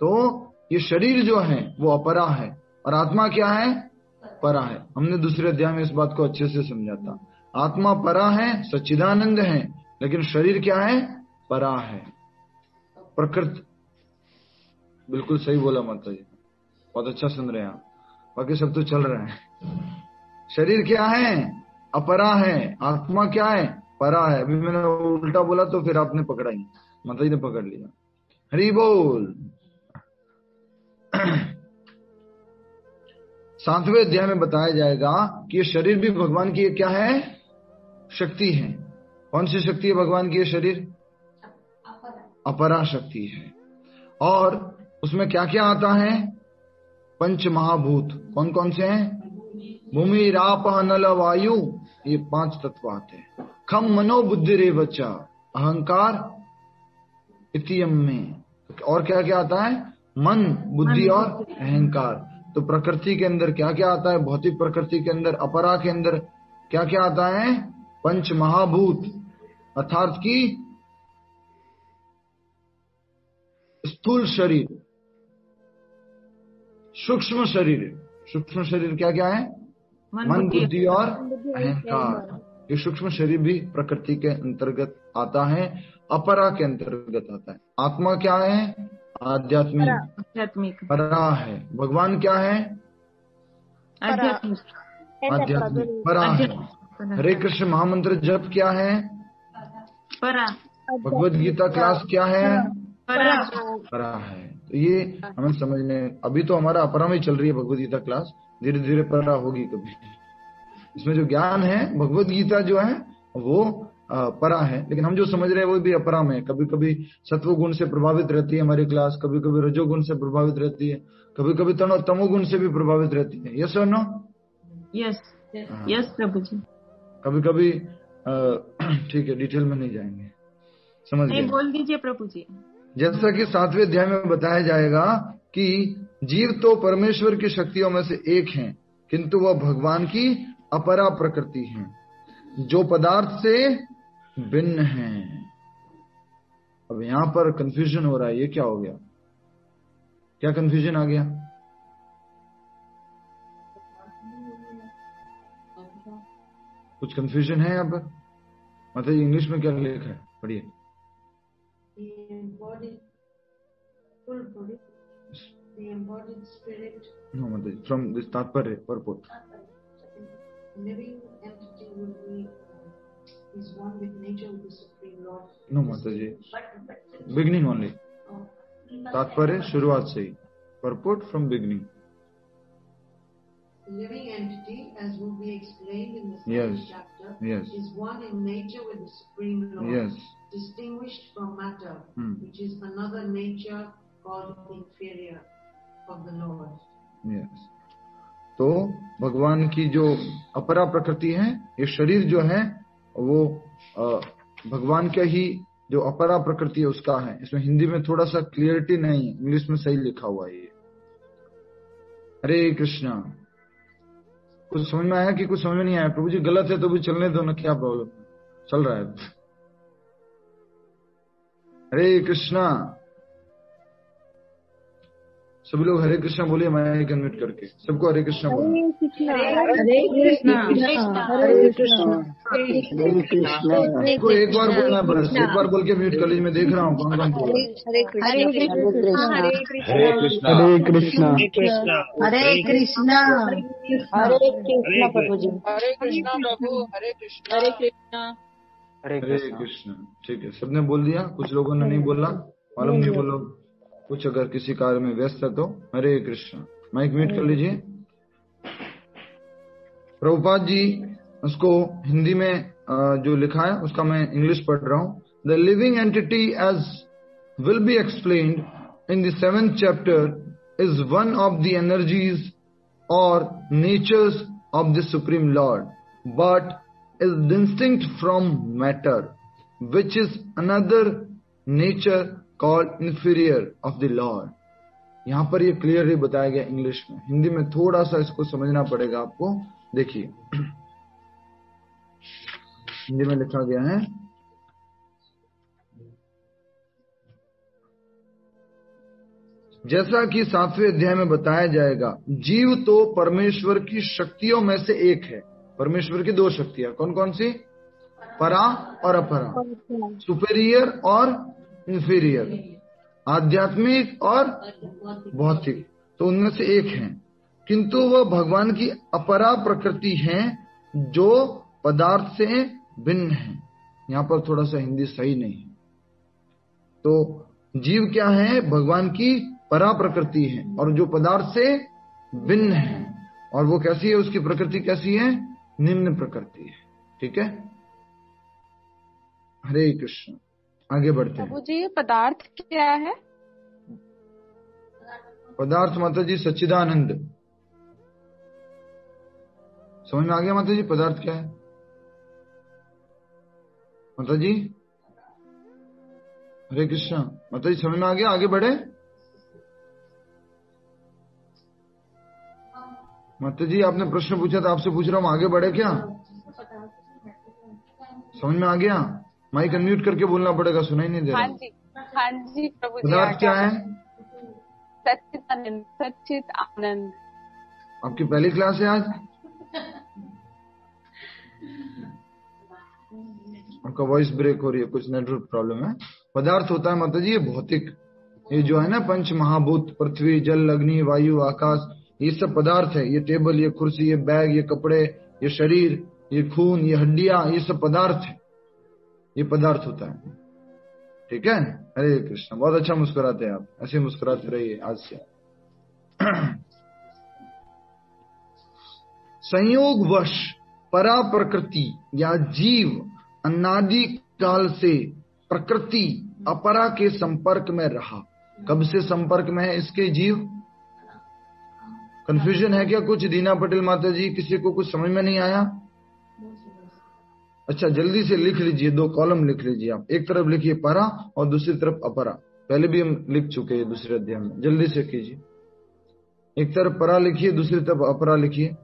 तो ये शरीर जो है वो अपरा है, और आत्मा क्या है? परा है। हमने दूसरे अध्याय में इस बात को अच्छे से समझा था। आत्मा परा है, सच्चिदानंद है, लेकिन शरीर क्या है? परा है, प्रकृति। बिल्कुल सही बोला माता जी, बहुत अच्छा सुन रहे हैं आप, बाकी सब तो चल रहे हैं। शरीर क्या है? अपरा है। आत्मा क्या है? परा है। अभी मैंने उल्टा बोला तो फिर आपने पकड़ा ही, माता जी ने पकड़ लिया। हरि बोल। 7वें अध्याय में बताया जाएगा कि ये शरीर भी भगवान की क्या है? शक्ति है। कौन सी शक्ति है भगवान की? ये शरीर अपरा शक्ति है। और उसमें क्या क्या आता है? पंच महाभूत। कौन कौन से हैं? भूमि, राप, नल, वायु, ये 5 तत्व आते हैं। खम मनो बुद्धि रे बच्चा, अहंकार इतियम में। और क्या क्या आता है? मन, बुद्धि और अहंकार। तो प्रकृति के अंदर क्या क्या आता है? भौतिक प्रकृति के अंदर, अपरा के अंदर क्या क्या आता है? पंच महाभूत, अर्थात की स्थूल शरीर, सूक्ष्म शरीर। सूक्ष्म शरीर क्या क्या है? मन, बुद्धि और अहंकार। ये सूक्ष्म शरीर भी प्रकृति के अंतर्गत आता है, अपरा के अंतर्गत आता है। आत्मा क्या है? आध्यात्मिक, परा है। भगवान क्या है? आध्यात्मिक, परा है। हरे कृष्ण महामंत्र जप क्या है? परा। भगवद गीता क्लास क्या है? परा है। तो ये हमें समझने, अभी तो हमारा अपरा में चल रही है भगवद गीता क्लास, धीरे धीरे परा होगी कभी। इसमें जो ज्ञान है, भगवद गीता जो है वो परा है, लेकिन हम जो समझ रहे हैं वो भी अपरा में। कभी कभी सत्व गुण से प्रभावित रहती है हमारी क्लास, कभी कभी रजोगुण से प्रभावित रहती है, कभी कभी तमोगुण से भी प्रभावित रहती है। यस और नो? यस यस प्रभु जी। कभी कभी ठीक है, डिटेल में नहीं जाएंगे, समझ गए? बोल दीजिए प्रभु जी। जैसा कि 7वें अध्याय में बताया जाएगा कि जीव तो परमेश्वर की शक्तियों में से एक है, किंतु वह भगवान की अपरा प्रकृति है, जो पदार्थ से भिन्न है। अब यहां पर कंफ्यूजन हो रहा है, ये क्या हो गया? क्या कंफ्यूजन आ गया? कुछ कंफ्यूजन है यहाँ पर? मतलब इंग्लिश में क्या लिखा है? पढ़िए। No, मतलब from this तात्पर्य purport. Living entity will be is one with nature with the supreme Lord. No, Mataji. Beginning only. तात्पर्य शुरुआत से ही. Purport from beginning. living entity, as will be explained in the Yes. second chapter, Yes. is one in nature with the Supreme Lord, Yes. distinguished from matter, which is another nature called inferior of the Lord. Yes. तो भगवान की जो अपरा प्रकृति है, ये शरीर जो है वो भगवान का ही जो अपरा प्रकृति है उसका है। इसमें हिंदी में थोड़ा सा क्लियरिटी नहीं है, इंग्लिश में सही लिखा हुआ है ये। हरे कृष्णा। कुछ समझ में आया कि कुछ समझ में नहीं आया? प्रभु जी गलत है तो भी चलने दो ना, क्या प्रॉब्लम चल रहा है? हरे कृष्णा। सभी लोग हरे कृष्णा बोलिए, माइक अनम्यूट करके सबको हरे कृष्णा बोलिए। हरे कृष्णा हरे कृष्णा हरे कृष्णा। को एक बार बोलना है बस, एक बार बोल के म्यूट कर लीजिए। मैं देख रहा हूँ कौन कौन बोल रहा है। हरे कृष्णा हरे कृष्णा हरे कृष्णा हरे कृष्णा हरे कृष्णा प्रभु जी। हरे कृष्णा प्रभु, हरे कृष्णा, हरे कृष्णा, हरे कृष्णा। ठीक है, सबने बोल दिया? कुछ लोगों ने नहीं बोला, मालूम नहीं वो लोग कुछ अगर किसी कार्य में व्यस्त है तो। हरे कृष्णा। माइक म्यूट कर लीजिए। प्रभुपाद जी उसको हिंदी में जो लिखा है उसका मैं इंग्लिश पढ़ रहा हूं। The living entity as will be explained in the 7th chapter is one of the energies और natures of the supreme lord, but is distinct from matter, which is another nature called inferior of the Lord. यहाँ पर ये clearly बताया गया English में। हिंदी में थोड़ा सा इसको समझना पड़ेगा आपको। देखिए हिंदी में लिखा गया है, जैसा कि 7वें अध्याय में बताया जाएगा, जीव तो परमेश्वर की शक्तियों में से एक है। परमेश्वर की 2 शक्तियां कौन कौन सी? परा और अपरा, सुपेरियर और इंफीरियर, आध्यात्मिक और भौतिक, तो उनमें से एक है। किंतु वह भगवान की अपरा प्रकृति है जो पदार्थ से भिन्न है। यहाँ पर थोड़ा सा हिंदी सही नहीं है। तो जीव क्या है? भगवान की परा प्रकृति है और जो पदार्थ से भिन्न है। और वो कैसी है? उसकी प्रकृति कैसी है? निम्न प्रकृति है। ठीक है, हरे कृष्ण। आगे बढ़ते हैं। प्रभु जी ये पदार्थ क्या है? पदार्थ माता जी सच्चिदानंद। समझ में आ गया माता जी पदार्थ क्या है? माता जी हरे कृष्ण। माता जी समझ में आ गया? आगे बढ़े। माता जी आपने प्रश्न पूछा था, आपसे पूछ रहा हूँ, आगे बढ़े क्या? समझ में आ गया? माइक अनम्यूट करके बोलना पड़ेगा, सुनाई नहीं दे रहा। हाँ जी प्रभु जी। पदार्थ क्या है? सच्चिदानंद, सच्चित आनंद। आपकी पहली क्लास है आज? आपका वॉइस ब्रेक हो रही है, कुछ नेटवर्क प्रॉब्लम है। पदार्थ होता है माता जी ये भौतिक, ये जो है ना पंच महाभूत, पृथ्वी जल अग्नि वायु आकाश, ये सब पदार्थ है। ये टेबल, ये कुर्सी, ये बैग, ये कपड़े, ये शरीर, ये खून, ये हड्डियां, ये सब पदार्थ है। ये पदार्थ होता है। ठीक है, हरे कृष्ण। बहुत अच्छा मुस्कुराते हैं आप, ऐसे मुस्कुराते रहिए आज से। संयोगवश परा प्रकृति या जीव अनादि काल से प्रकृति अपरा के संपर्क में रहा। कब से संपर्क में है इसके जीव? कंफ्यूजन है क्या कुछ? दीना पटेल माता जी, किसी को कुछ समझ में नहीं आया? अच्छा जल्दी से लिख लीजिए, 2 कॉलम लिख लीजिए आप। एक तरफ लिखिए परा और दूसरी तरफ अपरा। पहले भी हम लिख चुके हैं दूसरे अध्याय में, जल्दी से कीजिए। एक तरफ परा लिखिए, दूसरी तरफ अपरा लिखिए।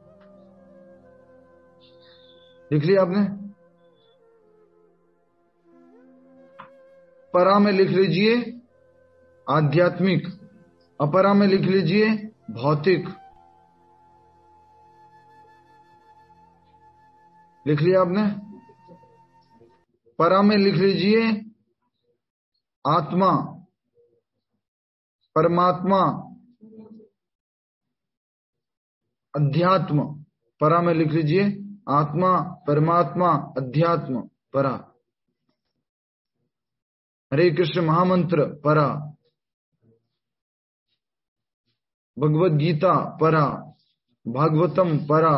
लिख लिया आपने? परा में लिख लीजिए आध्यात्मिक, अपरा में लिख लीजिए भौतिक। लिख लिया आपने? परा में लिख लीजिए आत्मा, परमात्मा, अध्यात्म। परा में लिख लीजिए आत्मा, परमात्मा, अध्यात्म, परा। हरे कृष्ण महामंत्र परा, भगवद गीता परा, भागवतम परा,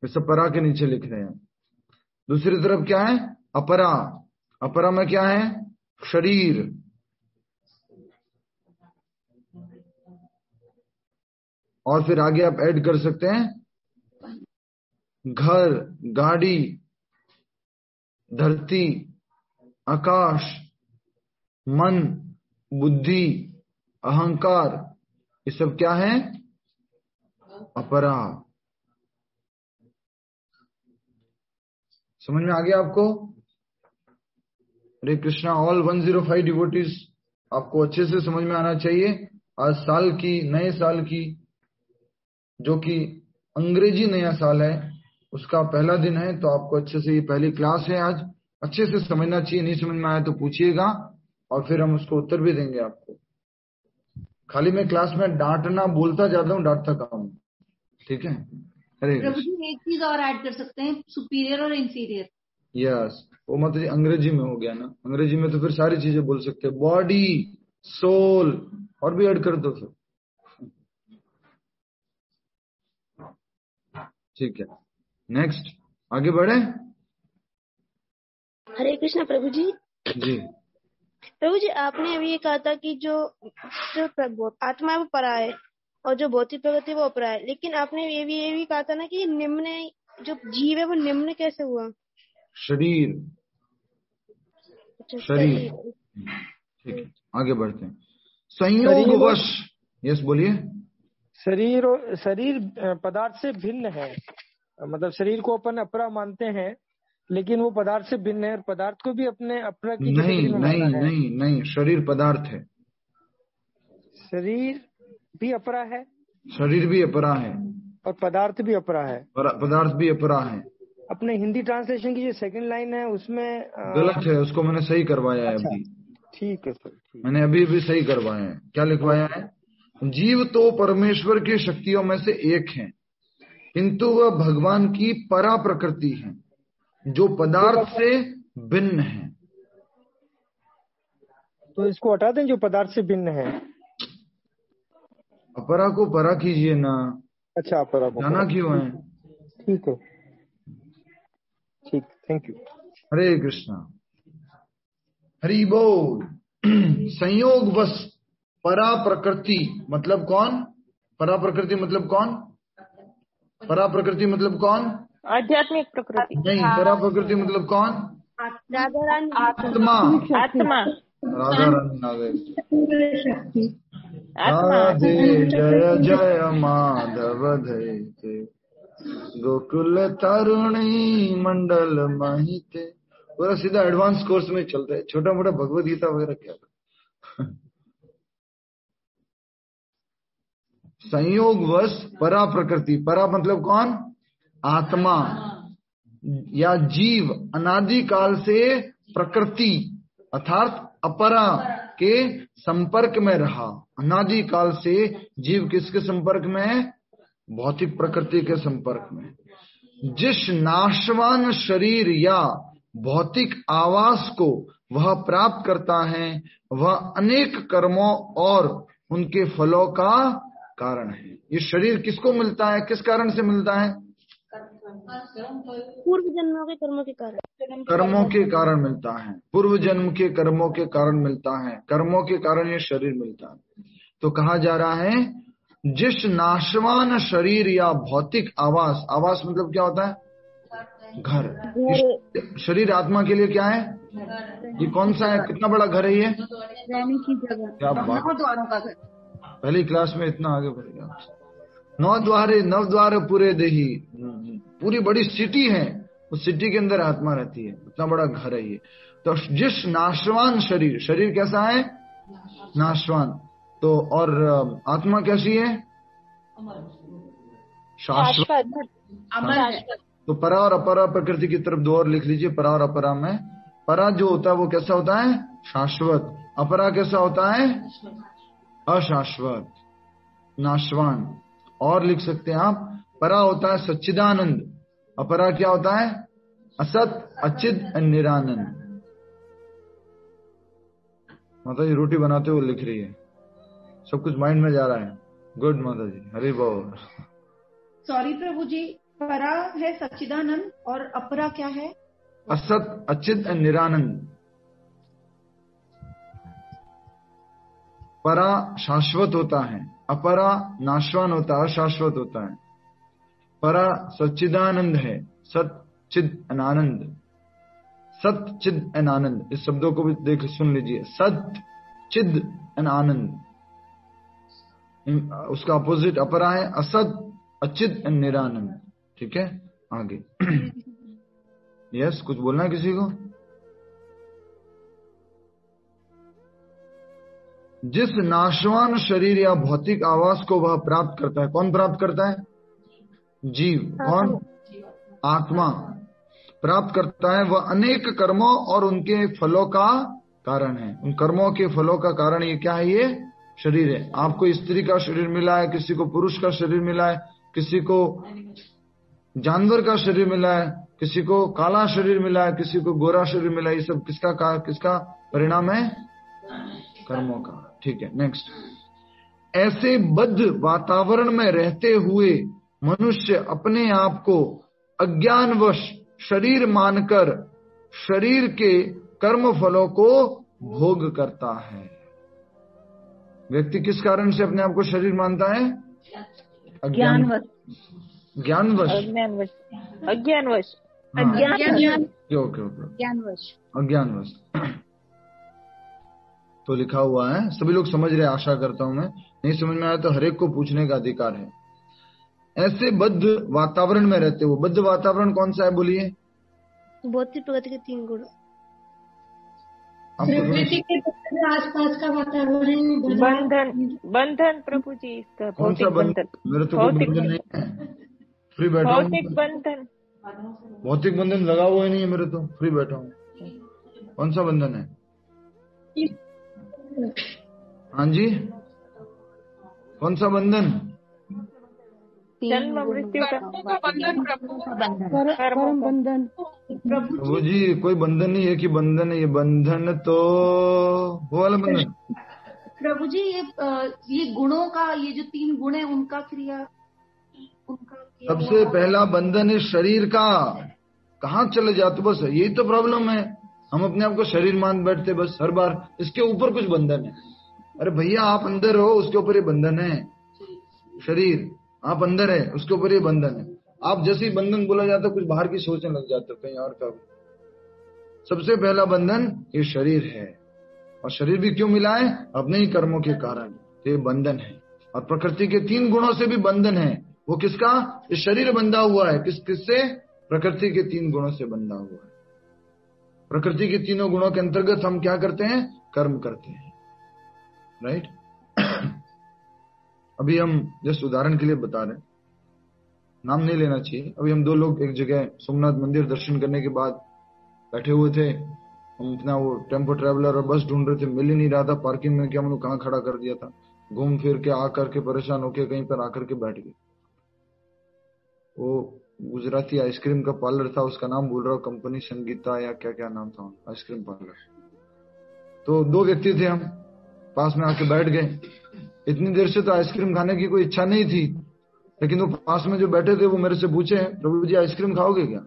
ये सब परा के नीचे लिख रहे हैं। दूसरी तरफ क्या है? अपरा। अपरा में क्या है? शरीर। और फिर आगे आप ऐड कर सकते हैं घर, गाड़ी, धरती, आकाश, मन, बुद्धि, अहंकार, ये सब क्या है? अपरा। समझ में आ गया आपको? हरे कृष्णा। ऑल 105 डिवोटीज, आपको अच्छे से समझ में आना चाहिए। आज साल की, नए साल की, जो कि अंग्रेजी नया साल है, उसका पहला दिन है, तो आपको अच्छे से, ये पहली क्लास है आज, अच्छे से समझना चाहिए। नहीं समझ में आया तो पूछिएगा और फिर हम उसको उत्तर भी देंगे आपको। खाली मैं क्लास में डांटना, बोलता जाता हूँ, डांटता कम हूँ, ठीक है? अरे प्रभु जी एक चीज और ऐड कर सकते हैं, सुपीरियर और इंफीरियर। यस, वो मतलब अंग्रेजी में हो गया ना। अंग्रेजी में तो फिर सारी चीजें बोल सकते हैं, बॉडी, सोल, और भी ऐड कर दो फिर, ठीक है? नेक्स्ट, आगे बढ़े। हरे कृष्णा प्रभु जी। जी प्रभु जी, आपने अभी ये कहा था कि जो आत्मा है वो परा है और जो भौतिक प्रकृति वो अपरा है, लेकिन आपने ये भी कहा था ना कि निम्न, जो जीव है वो निम्न कैसे हुआ? शरीर। अच्छा, शरीर, ठीक है, आगे बढ़ते हैं। संयोगवश, यस बोलिए। शरीर पदार्थ से भिन्न है, मतलब शरीर को अपन अपरा मानते हैं, लेकिन वो पदार्थ से भिन्न है और पदार्थ को भी अपने अपरा की कैटेगरी में माना है। नहीं, शरीर पदार्थ है। शरीर भी अपरा है, शरीर भी अपरा है और पदार्थ भी अपरा है। पदार्थ भी अपरा है। अपने हिंदी ट्रांसलेशन की जो सेकंड लाइन है उसमें गलत है, उसको मैंने सही करवाया है। अभी ठीक है सर, मैंने अभी भी सही करवाया है। क्या लिखवाया है? जीव तो परमेश्वर की शक्तियों में से एक है, किंतु वह भगवान की परा प्रकृति है जो पदार्थ से भिन्न है। तो इसको हटा दें, जो पदार्थ से भिन्न है। अपरा को परा कीजिए ना। अच्छा, अपरा को जाना क्यों है? ठीक है, ठीक, थैंक यू। हरे कृष्णा। हरि बोल। संयोग बस परा प्रकृति मतलब कौन? परा प्रकृति मतलब कौन? परा प्रकृति मतलब कौन? आध्यात्मिक प्रकृति। नहीं, परा प्रकृति मतलब कौन? आत्मा। आत्मा। राधा रानी आ गए। राधे जय जय माधव धैते गोकुल तरुणी मंडल महिते। पूरा सीधा एडवांस कोर्स में चलता है, छोटा मोटा भगवद गीता वगैरह क्या। संयोगवश परा प्रकृति, परा मतलब कौन? आत्मा या जीव अनादि काल से प्रकृति अर्थात अपरा के संपर्क में रहा। अनादि काल से जीव किसके संपर्क में है? भौतिक प्रकृति के संपर्क में। जिस नाशवान शरीर या भौतिक आवास को वह प्राप्त करता है, वह अनेक कर्मों और उनके फलों का कारण है। ये शरीर किसको मिलता है? किस कारण से मिलता है? पूर्व जन्मों के कर्मों के कारण। कर्मों के कारण मिलता है, पूर्व जन्म के कर्मों के कारण मिलता है। कर्मों के कारण ये शरीर मिलता है। तो कहा जा रहा है जिस नाशवान शरीर या भौतिक आवास, आवास मतलब क्या होता है? घर। शरीर आत्मा के लिए क्या है? ये कौन सा है? कितना बड़ा घर है ये? रहने की जगह। क्या बात, 9 द्वारों का घर। पहली क्लास में इतना आगे बढ़ गया। 9 द्वारे 9 द्वार पूरे देही, पूरी बड़ी सिटी है, उस सिटी के अंदर आत्मा रहती है। इतना बड़ा घर है ये। तो जिस नाशवान शरीर, शरीर कैसा है? नाशवान। तो और आत्मा कैसी है? शाश्वत। तो परा और अपरा प्रकृति की तरफ 2 और लिख लीजिए। परा और अपरा में परा जो होता है वो कैसा होता है? शाश्वत। अपरा कैसा होता है? अशाश्वत, नाशवान। और लिख सकते हैं आप, परा होता है सच्चिदानंद, अपरा क्या होता है? असत, अचिद, निरानंद। माता जी रोटी बनाते हुए लिख रही है, सब कुछ माइंड में जा रहा है। गुड माता जी, हरि बोल। सॉरी प्रभु जी, परा है सच्चिदानंद और अपरा क्या है? असत, अचित एंड निरानंद। परा शाश्वत होता है, अपरा नाशवान होता है, अशाश्वत होता है। परा सच्चिदानंद है, सत चिद अनानंद। सत चिद एंड आनंद, इस शब्दों को भी देख सुन लीजिए। सत चिद एंड आनंद, उसका अपोजिट अपरा है असत, अचित एंड निरानंद। ठीक है, आगे। यस, कुछ बोलना है किसी को? जिस नाशवान शरीर या भौतिक आवास को वह प्राप्त करता है, कौन प्राप्त करता है? जीव। कौन? आत्मा प्राप्त करता है। वह अनेक कर्मों और उनके फलों का कारण है। उन कर्मों के फलों का कारण ये क्या है? ये शरीर है। आपको स्त्री का शरीर मिला है, किसी को पुरुष का शरीर मिला है, किसी को जानवर का शरीर मिला है, किसी को काला शरीर मिला है, किसी को गोरा शरीर मिला है। ये सब किसका परिणाम है? कर्मों का। ठीक है, नेक्स्ट। ऐसे बद्ध वातावरण में रहते हुए मनुष्य अपने आप को अज्ञानवश शरीर मानकर शरीर के कर्म फलों को भोग करता है। व्यक्ति किस कारण से अपने आप को शरीर मानता है? ज्ञानवश। ज्ञानवश। अज्ञानवश। अज्ञानवश तो लिखा हुआ है, सभी लोग समझ रहे, आशा करता हूं मैं। नहीं समझ में आया तो हरेक को पूछने का अधिकार है। ऐसे बद्ध वातावरण में रहते हो। बद्ध वातावरण कौन सा है? बोलिए। भौतिक प्रकृति के 3 गुण। प्रकृति के आसपास का वातावरण। बंधन प्रभु जी, इसका कौन सा बंधन? मेरे तो कोई बंधन नहीं है, फ्री बैठा हूँ। भौतिक बंधन लगा हुआ ही नहीं है मेरे तो, फ्री बैठा हूँ। कौन सा बंधन है? हाँ जी, कौन सा बंधन? जन्म मृत्यु का बंधन। प्रभु जी कोई बंधन नहीं है कि बंधन है, ये बंधन तो वो वाला बंधन। प्रभु जी ये गुणों का, ये जो 3 गुण है उनका क्रिया, सबसे पहला बंधन है शरीर का। कहाँ चले जाते? बस यही तो प्रॉब्लम है, हम अपने आप को शरीर मान बैठते बस हर बार। इसके ऊपर कुछ बंधन है। अरे भैया आप अंदर हो, उसके ऊपर ये बंधन है। शरीर आप अंदर है, उसके ऊपर ये बंधन है। आप जैसे ही बंधन बोला जाता है कुछ बाहर की सोचने लग जाते हो, कहीं और का। सबसे पहला बंधन ये शरीर है, और शरीर भी क्यों मिला है? अपने ही कर्मों के कारण। तो ये बंधन है। और प्रकृति के 3 गुणों से भी बंधन है। वो किसका? ये शरीर बंधा हुआ है। किससे? प्रकृति के 3 गुणों से बंधा हुआ है। प्रकृति के 3 गुणों के अंतर्गत हम क्या करते हैं? कर्म करते हैं, राइट। अभी हम जस्ट उदाहरण के लिए बता रहे हैं, नाम नहीं लेना चाहिए। अभी हम 2 लोग एक जगह सोमनाथ मंदिर दर्शन करने के बाद बैठे हुए थे। हम अपना वो टेम्पो ट्रेवलर और बस ढूंढ रहे थे, मिल ही नहीं रहा था। पार्किंग में क्या हमने कहाँ खड़ा कर दिया था। घूम फिर के आकर के परेशान होके कहीं पर आकर के बैठ गए। वो गुजराती आइसक्रीम का पार्लर था, उसका नाम भूल रहा हूँ, कंपनी संगीता या क्या क्या नाम था, आइसक्रीम पार्लर। तो 2 व्यक्ति थे, हम पास में आके बैठ गए। इतनी देर से तो आइसक्रीम खाने की कोई इच्छा नहीं थी, लेकिन वो पास में जो बैठे थे वो मेरे से पूछे, प्रभु जी आइसक्रीम खाओगे क्या?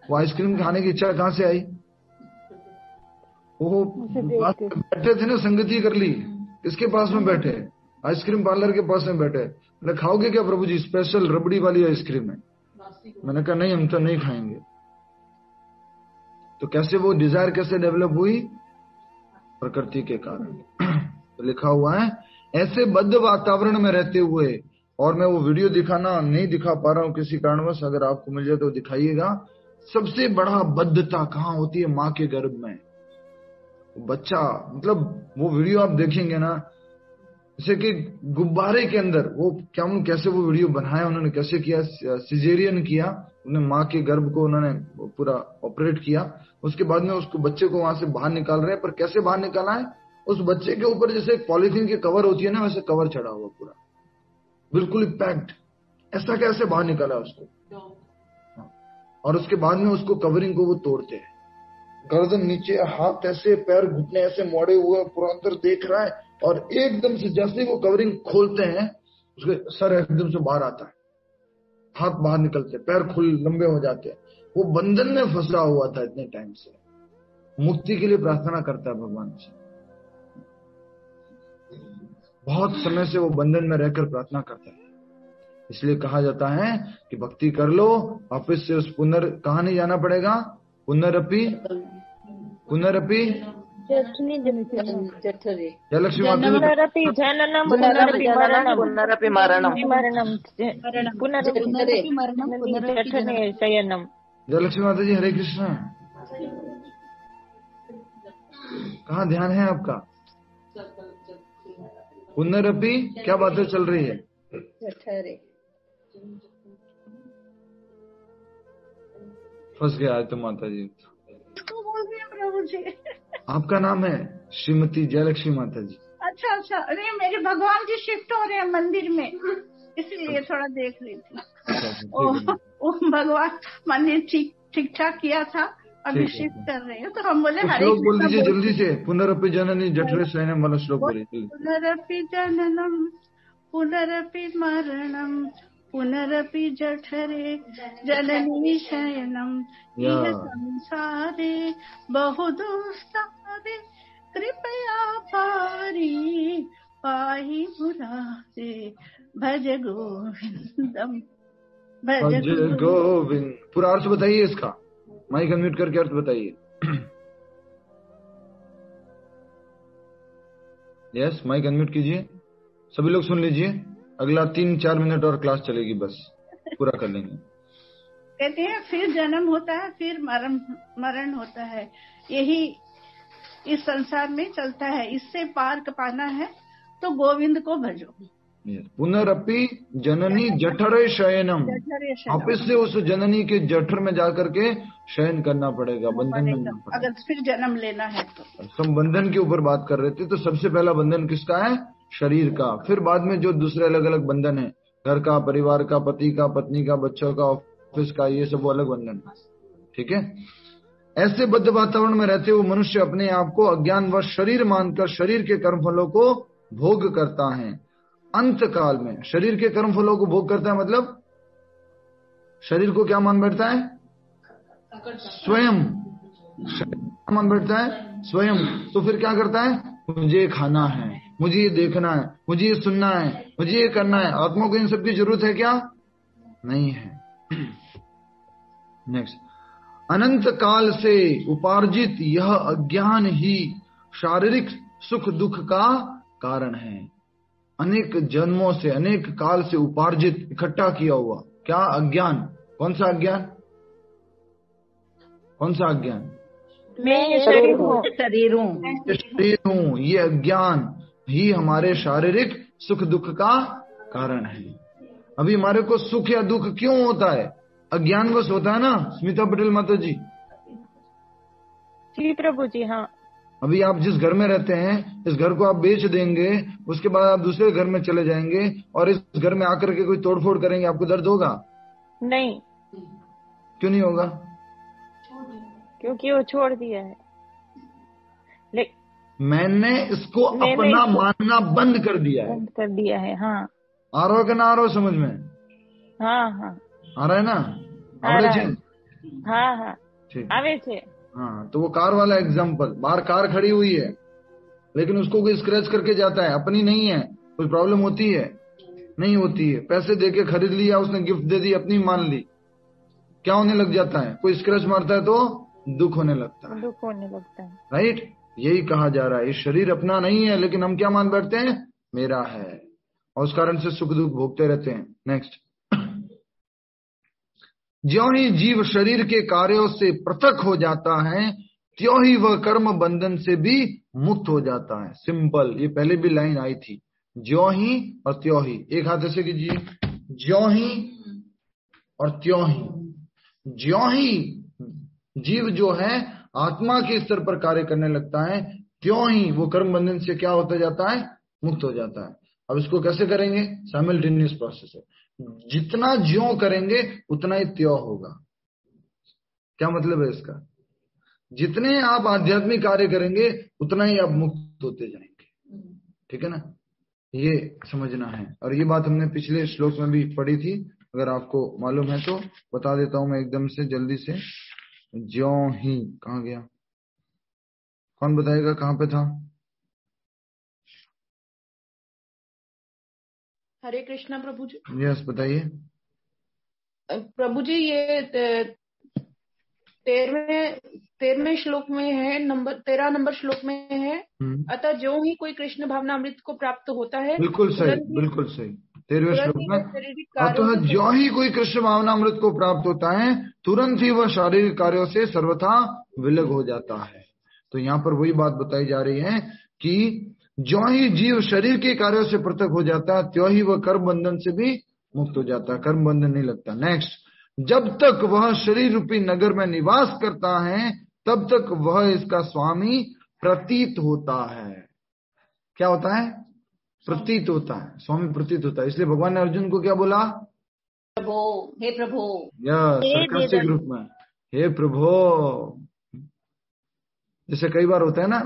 वो आइसक्रीम खाने की इच्छा कहाँ से आई? वो बैठे थे ना, संगति कर ली। किसके पास में बैठे? आइसक्रीम पार्लर के पास में बैठे। मैंने खाओगे क्या प्रभु जी? स्पेशल रबड़ी वाली आइसक्रीम है। मैंने कहा नहीं, हम तो नहीं खाएंगे। तो कैसे वो डिजायर कैसे डेवलप हुई? प्रकृति के कारण। तो लिखा हुआ है ऐसे बद्ध वातावरण में रहते हुए, और मैं वो वीडियो दिखाना नहीं दिखा पा रहा हूँ किसी कारणवश, अगर आपको मिल जाए तो दिखाइएगा। सबसे बड़ा बद्धता कहाँ होती है? माँ के गर्भ में। बच्चा, मतलब वो वीडियो आप देखेंगे ना, जैसे कि गुब्बारे के अंदर वो क्या, कैसे वो वीडियो बनाया उन्होंने, कैसे किया, सिजेरियन किया उन्होंने, माँ के गर्भ को उन्होंने पूरा ऑपरेट किया। उसके बाद में उसको बच्चे को वहां से बाहर निकाल रहे हैं, पर कैसे बाहर निकाला है? उस बच्चे के ऊपर जैसे एक पॉलिथीन की कवर होती है ना, वैसे कवर चढ़ा हुआ पूरा, बिल्कुल पैक्ड। ऐसा कैसे बाहर निकाला उसको? और उसके बाद में उसको कवरिंग को वो तोड़ते हैं, गर्दन नीचे, हाथ ऐसे, पैर घुटने ऐसे मोड़े हुए, पूरा अंदर देख रहा है, और एकदम से जैसे ही वो कवरिंग खोलते हैं उसके सर एकदम से बाहर आता है, हाथ बाहर निकलते, पैर खुल लंबे हो जाते हैं। वो बंधन में फंसा हुआ था इतने टाइम से, मुक्ति के लिए प्रार्थना करता है भगवान से, बहुत समय से वो बंधन में रहकर प्रार्थना करता है। इसलिए कहा जाता है कि भक्ति कर लो, वापिस से उस कहाँ नहीं जाना पड़ेगा, पुनरअपि जयलक्ष्मी माता जी, हरे कृष्णा। कहाँ ध्यान है आपका? पुनरअपि क्या बातें चल रही है? फंस गया है तो माता जी। इसको बोल दिया प्रभु जी। आपका नाम है श्रीमती जयलक्ष्मी माता जी? अच्छा, अरे मेरे भगवान जी शिफ्ट हो रहे हैं मंदिर में, इसलिए थोड़ा देख रही थी। ओ भगवान मंदिर ठीक ठाक किया था, अभी शिफ्ट कर रहे हैं, तो हम बोले हरे श्लोक बोल दीजिए जल्दी से। पुनरअपि जननी जठरे शयनम वाला श्लोक बोलिए। पुनरअपि जननम पुनरअपि मरणम पुनरअपि जठरे जननी शयनम यह संसारे बहु दुस्तारे कृपया पारी पाहि मुरारे भज गोविंदम भज गोविंद। पूरा अर्थ बताइए इसका, माइक अनम्यूट करके अर्थ बताइए। यस, माइक अनम्यूट कीजिए, सभी लोग सुन लीजिए। अगला 3-4 मिनट और क्लास चलेगी, बस पूरा कर लेंगे। कहते हैं फिर जन्म होता है, फिर मरण होता है, यही इस संसार में चलता है, इससे पार पाना है तो गोविंद को भजो। पुनरअपि जननी जठरे शयनम, वापिस से उस जननी के जठर में जाकर के शयन करना पड़ेगा, बंधन में नहीं पड़ेगा। अगर फिर जन्म लेना है तो हम बंधन के ऊपर बात कर रहे थे, तो सबसे पहला बंधन किसका है? शरीर का। फिर बाद में जो दूसरे अलग अलग बंधन है, घर का, परिवार का, पति का, पत्नी का, बच्चों का, ऑफिस का, ये सब अलग बंधन है। ठीक है। ऐसे बद्ध वातावरण में रहते हुए मनुष्य अपने आप को अज्ञान व शरीर मानकर शरीर के कर्मफलों को भोग करता है। अंत काल में शरीर के कर्मफलों को भोग करता है, मतलब शरीर को क्या मान बैठता है? स्वयं। मान बैठता है स्वयं। तो फिर क्या करता है? मुझे खाना है, मुझे ये देखना है, मुझे ये सुनना है, मुझे ये करना है। आत्मा को इन सब की जरूरत है क्या? नहीं है। नेक्स्ट, अनंत काल से उपार्जित यह अज्ञान ही शारीरिक सुख दुख का कारण है। अनेक जन्मों से, अनेक काल से उपार्जित, इकट्ठा किया हुआ क्या? अज्ञान। कौन सा अज्ञान? कौन सा अज्ञान? मैं शरीर हूँ। ये अज्ञान ही हमारे शारीरिक सुख दुख का कारण है। अभी हमारे को सुख या दुख क्यों होता है? अज्ञानवश होता है ना, स्मिता पटेल माता जी? जी प्रभु जी। हाँ। अभी आप जिस घर में रहते हैं, इस घर को आप बेच देंगे, उसके बाद आप दूसरे घर में चले जाएंगे और इस घर में आकर के कोई तोड़फोड़ करेंगे, आपको दर्द होगा? नहीं। क्यों नहीं होगा? क्योंकि वो छोड़ दिया है। मैंने इसको अपना मानना बंद कर दिया है। हाँ। आ रहा है कि ना आ रहा समझ में? हाँ। आ रहा है ना? हाँ। ठीक। आवे छे। हाँ, तो वो कार वाला एग्जाम्पल, बाहर कार खड़ी हुई है लेकिन उसको कोई स्क्रैच करके जाता है, अपनी नहीं है, कोई प्रॉब्लम होती है? नहीं होती है। पैसे देके खरीद लिया, उसने गिफ्ट दे दी, अपनी मान ली, क्या होने लग जाता है? कोई स्क्रैच मारता है तो दुख होने लगता है। राइट। यही कहा जा रहा है, ये शरीर अपना नहीं है, लेकिन हम क्या मान बैठते हैं? मेरा है, और उस कारण से सुख दुख भोगते रहते हैं। नेक्स्ट, ज्यों ही जीव शरीर के कार्यों से पृथक हो जाता है, त्यों ही वह कर्म बंधन से भी मुक्त हो जाता है। सिंपल, ये पहले भी लाइन आई थी, ज्यों ही और त्यों ही। एक हाथ ऐसे कीजिए, ज्यों ही और त्यों ही। ज्यों ही जीव जो है आत्मा के स्तर पर कार्य करने लगता है, त्यों ही वो कर्म बंधन से क्या होता जाता है? मुक्त हो जाता है। अब इसको कैसे करेंगे? साइमल्टेनियस प्रोसेस है। जितना ज्यों करेंगे उतना ही त्यों होगा। क्या मतलब है इसका? जितने आप आध्यात्मिक कार्य करेंगे उतना ही आप मुक्त होते जाएंगे। ठीक है ना, ये समझना है। और ये बात हमने पिछले श्लोक में भी पढ़ी थी, अगर आपको मालूम है तो बता देता हूं मैं एकदम से जल्दी से। ज्यों ही कहाँ गया, कौन बताएगा कहाँ पे था? हरे कृष्णा प्रभु जी। यस बताइए। प्रभु जी ये 13वें श्लोक में है, 13 नंबर श्लोक में है, अतः जो ही कोई कृष्ण भावना अमृत को प्राप्त होता है, बिल्कुल सही, बिल्कुल सही। 13वें श्लोक में अतः जो ही कोई कृष्ण भावना अमृत को प्राप्त होता है तुरंत ही वह शारीरिक कार्यों से सर्वथा विलग हो जाता है। तो यहाँ पर वही बात बताई जा रही है कि जो ही जीव शरीर के कार्यों से पृथक हो जाता है त्यों ही वह कर्म बंधन से भी मुक्त हो जाता है, कर्म बंधन नहीं लगता। नेक्स्ट, जब तक वह शरीर रूपी नगर में निवास करता है तब तक वह इसका स्वामी प्रतीत होता है। क्या होता है? प्रतीत होता है, स्वामी प्रतीत होता है। इसलिए भगवान ने अर्जुन को क्या बोला? प्रभु, हे प्रभु। सरकास्टिक रूप में, हे प्रभु। जैसे कई बार होता है ना,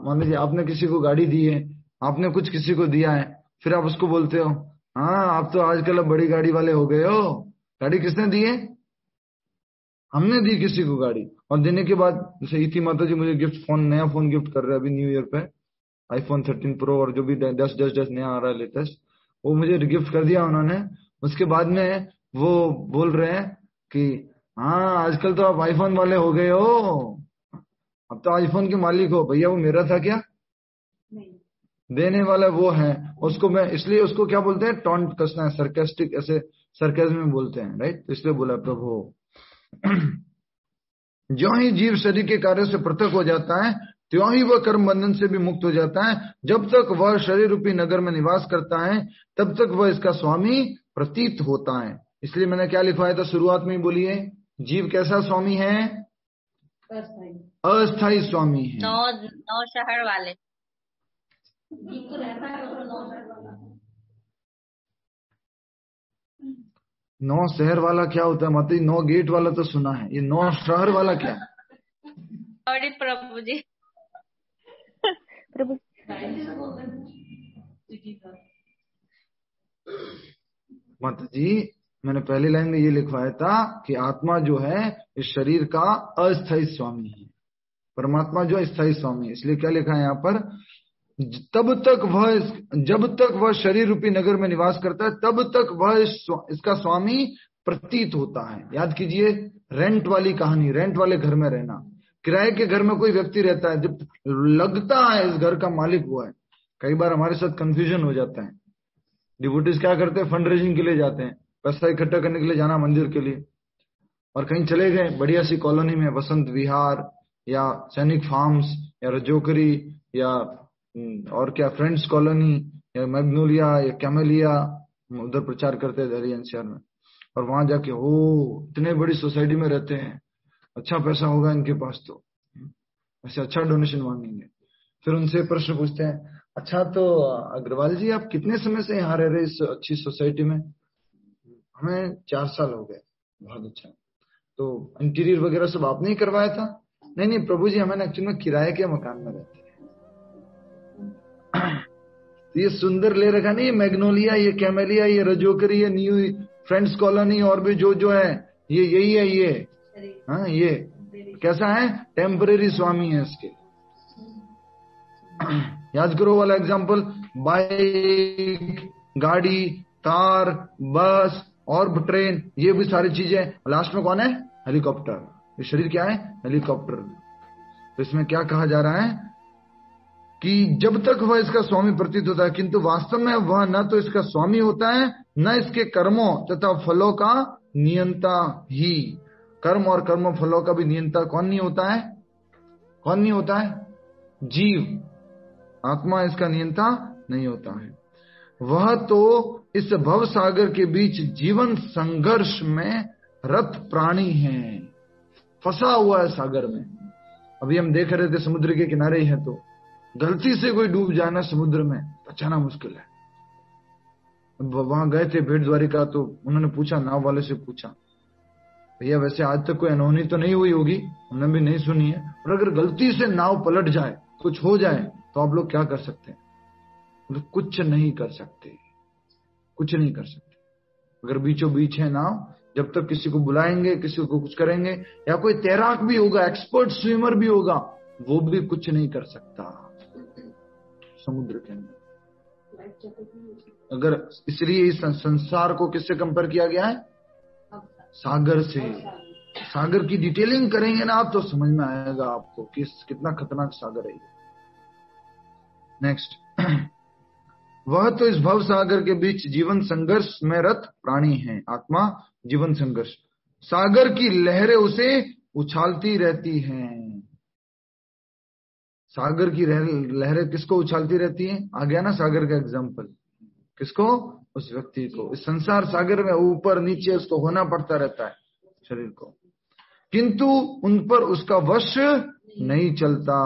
मान लीजिए आपने किसी को गाड़ी दी है, आपने कुछ किसी को दिया है, फिर आप उसको बोलते हो हाँ आप तो आजकल अब बड़ी गाड़ी वाले हो गए हो। गाड़ी किसने दी है? हमने दी किसी को गाड़ी। और देने के बाद जैसे इति माता जी मुझे गिफ्ट फोन, नया फोन गिफ्ट कर रहे हैं अभी न्यू ईयर पे, आईफोन 13 प्रो और जो भी 10 नया आ रहा है लेटेस्ट, वो मुझे गिफ्ट कर दिया उन्होंने। उसके बाद में वो बोल रहे हैं कि हाँ आजकल तो आप आईफोन वाले हो गए हो, अब तो आईफोन के मालिक हो। भैया वो मेरा था क्या? नहीं। देने वाला वो है। उसको मैं इसलिए उसको क्या बोलते हैं? टॉन्ट कसना है, सरकास्टिक, ऐसे सरकास्म में बोलते हैं, राइट। तो इसलिए बोला प्रभु जो ही जीव शरीर के कार्यों से पृथक हो जाता है त्यों ही वह कर्म बंधन से भी मुक्त हो जाता है। जब तक वह शरीर रूपी नगर में निवास करता है तब तक वह इसका स्वामी प्रतीत होता है। इसलिए मैंने क्या लिखवाया था शुरुआत में ही, बोलिए। जीव कैसा स्वामी है? अस्थाई स्वामी है। 9 शहर वाले। 9 शहर वाला क्या होता है? मतलब 9 गेट वाला तो सुना है, ये 9 शहर वाला क्या? सॉरी प्रभु जी। प्रभु माता जी मैंने पहली लाइन में ये लिखवाया था कि आत्मा जो है इस शरीर का अस्थायी स्वामी है, परमात्मा जो स्थायी स्वामी है। इसलिए क्या लिखा है यहाँ पर? जब तक वह शरीर रूपी नगर में निवास करता है तब तक वह इसका स्वामी प्रतीत होता है। याद कीजिए रेंट वाली कहानी, रेंट वाले घर में रहना। किराए के घर में कोई व्यक्ति रहता है, जब लगता है इस घर का मालिक हुआ है। कई बार हमारे साथ कंफ्यूजन हो जाता है। डिवोटीज क्या करते हैं? फंड रेजिंग के लिए जाते हैं, पैसा इकट्ठा करने के लिए जाना मंदिर के लिए, और कहीं चले गए बढ़िया सी कॉलोनी में, वसंत विहार या सैनिक फार्म्स या रजोकरी या और क्या फ्रेंड्स कॉलोनी या मैग्नोलिया या कैमेलिया, उधर प्रचार करते हैं दिल्ली एनसीआर में। और वहां जाके ओ इतने बड़ी सोसाइटी में रहते हैं, अच्छा पैसा होगा इनके पास, तो ऐसे अच्छा डोनेशन मांगेंगे। फिर उनसे प्रश्न पूछते हैं, अच्छा तो अग्रवाल जी आप कितने समय से यहाँ रह रहे इस अच्छी सोसाइटी में? हमें 4 साल हो गए। बहुत अच्छा, तो इंटीरियर वगैरह सब आपने ही करवाया था? नहीं प्रभु जी, हमें एक्चुअली में किराए के मकान में रहते हैं। ये सुंदर ले रखा नहीं, मैग्नोलिया, ये कैमेलिया, ये रजोकरी, ये न्यू फ्रेंड्स कॉलोनी और भी जो है, ये यही है। ये हाँ, ये कैसा है? टेम्परेरी स्वामी है इसके। याद करो वाला एग्जाम्पल, बाइक, गाड़ी, कार, बस और ट्रेन, ये भी सारी चीजें। लास्ट में कौन है? हेलीकॉप्टर। ये शरीर क्या है? हेलीकॉप्टर। तो इसमें क्या कहा जा रहा है कि जब तक वह इसका स्वामी प्रतीत होता है, किंतु वास्तव में वह न तो इसका स्वामी होता है न इसके कर्मों तथा फलों का नियंता ही। कर्म और कर्म फलों का भी नियंता कौन नहीं होता है? कौन नहीं होता है? जीव। आत्मा इसका नियंता नहीं होता है। वह तो इस भव सागर के बीच जीवन संघर्ष में रत प्राणी है, फंसा हुआ है सागर में। अभी हम देख रहे थे समुद्र के किनारे ही है, तो गलती से कोई डूब जाना समुद्र में बचाना मुश्किल है। वहां गए थे भेड़ द्वारिका, तो उन्होंने पूछा, नाव वाले से पूछा, भैया वैसे आज तक कोई अनहोनी तो नहीं हुई होगी, हमने भी नहीं सुनी है, और अगर गलती से नाव पलट जाए, कुछ हो जाए, तो आप लोग क्या कर सकते हैं? तो कुछ नहीं कर सकते, कुछ नहीं कर सकते। अगर बीचों बीच है नाव, जब तक किसी को बुलाएंगे, किसी को कुछ करेंगे, या कोई तैराक भी होगा, एक्सपर्ट स्विमर भी होगा, वो भी कुछ नहीं कर सकता समुद्र के अंदर। अगर इसलिए इस संसार को किससे कंपेयर किया गया है? सागर से। सागर की डिटेलिंग करेंगे ना आप तो समझ में आएगा आपको कि कितना खतरनाक सागर है। नेक्स्ट, वह तो इस भव सागर के बीच जीवन संघर्ष में रत प्राणी है। आत्मा जीवन संघर्ष, सागर की लहरें उसे उछालती रहती हैं। सागर की लहरें किसको उछालती रहती हैं? आ गया ना सागर का एग्जाम्पल। किसको? उस व्यक्ति को। इस संसार सागर में ऊपर नीचे उसको होना पड़ता रहता है शरीर को, किंतु उन पर उसका वश नहीं चलता।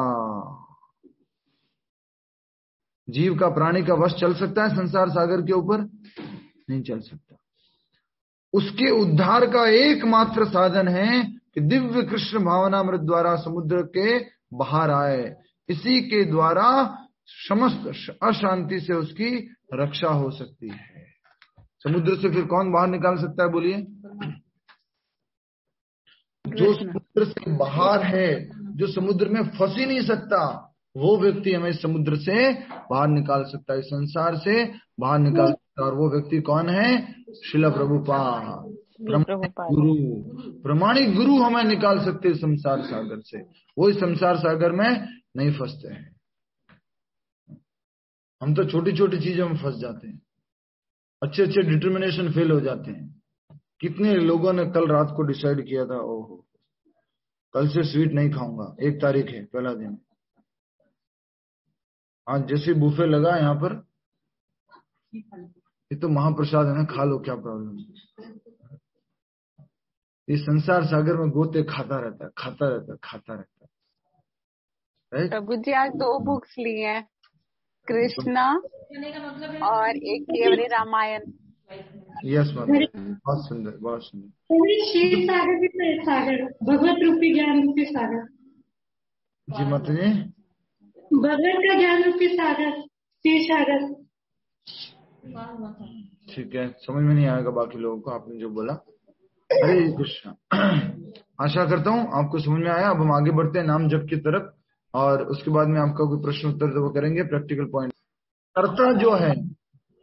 जीव का, प्राणी का वश चल सकता है संसार सागर के ऊपर? नहीं चल सकता। उसके उद्धार का एकमात्र साधन है कि दिव्य कृष्ण भावनामृत द्वारा समुद्र के बाहर आए। इसी के द्वारा समस्त अशांति से उसकी रक्षा हो सकती है। समुद्र से फिर कौन बाहर निकाल सकता है? बोलिए। जो समुद्र से बाहर है, जो समुद्र में फंस ही नहीं सकता, वो व्यक्ति हमें समुद्र से बाहर निकाल सकता है, संसार से बाहर निकाल सकता है। और वो व्यक्ति कौन है? श्रील प्रभुपाद, प्रमाणिक गुरु हमें निकाल सकते हैं संसार सागर से। वो इस संसार सागर में नहीं फंसते हैं। हम तो छोटी छोटी चीजों में फंस जाते हैं, अच्छे अच्छे डिटर्मिनेशन फेल हो जाते हैं। कितने लोगों ने कल रात को डिसाइड किया था, ओहो कल से स्वीट नहीं खाऊंगा, 1 तारीख है, पहला दिन। आज जैसे बूफे लगा यहाँ पर, ये तो महाप्रसाद है ना, खा लो, क्या प्रॉब्लम है। ये संसार सागर में गोते खाता रहता है, खाता रहता है, खाता रहता है। प्रभु जी आज 2 बुक्स ली हैं, कृष्णा और एक केवली रामायण। यस मैम, बहुत सुंदर, बहुत सुंदर। क्षीर सागर भी तो सागर, भगवत रूपी ज्ञान रूपी सागर। जी माता जी, भगवत का ज्ञान रूपी सागर, क्षीर सागर। ठीक है, समझ में नहीं आएगा बाकी लोगों को आपने जो बोला। हरे कृष्ण। आशा करता हूँ आपको समझ में आया। अब हम आगे बढ़ते हैं नाम जप की तरफ, और उसके बाद में आपका कोई प्रश्न उत्तर तो वो करेंगे प्रैक्टिकल पॉइंट।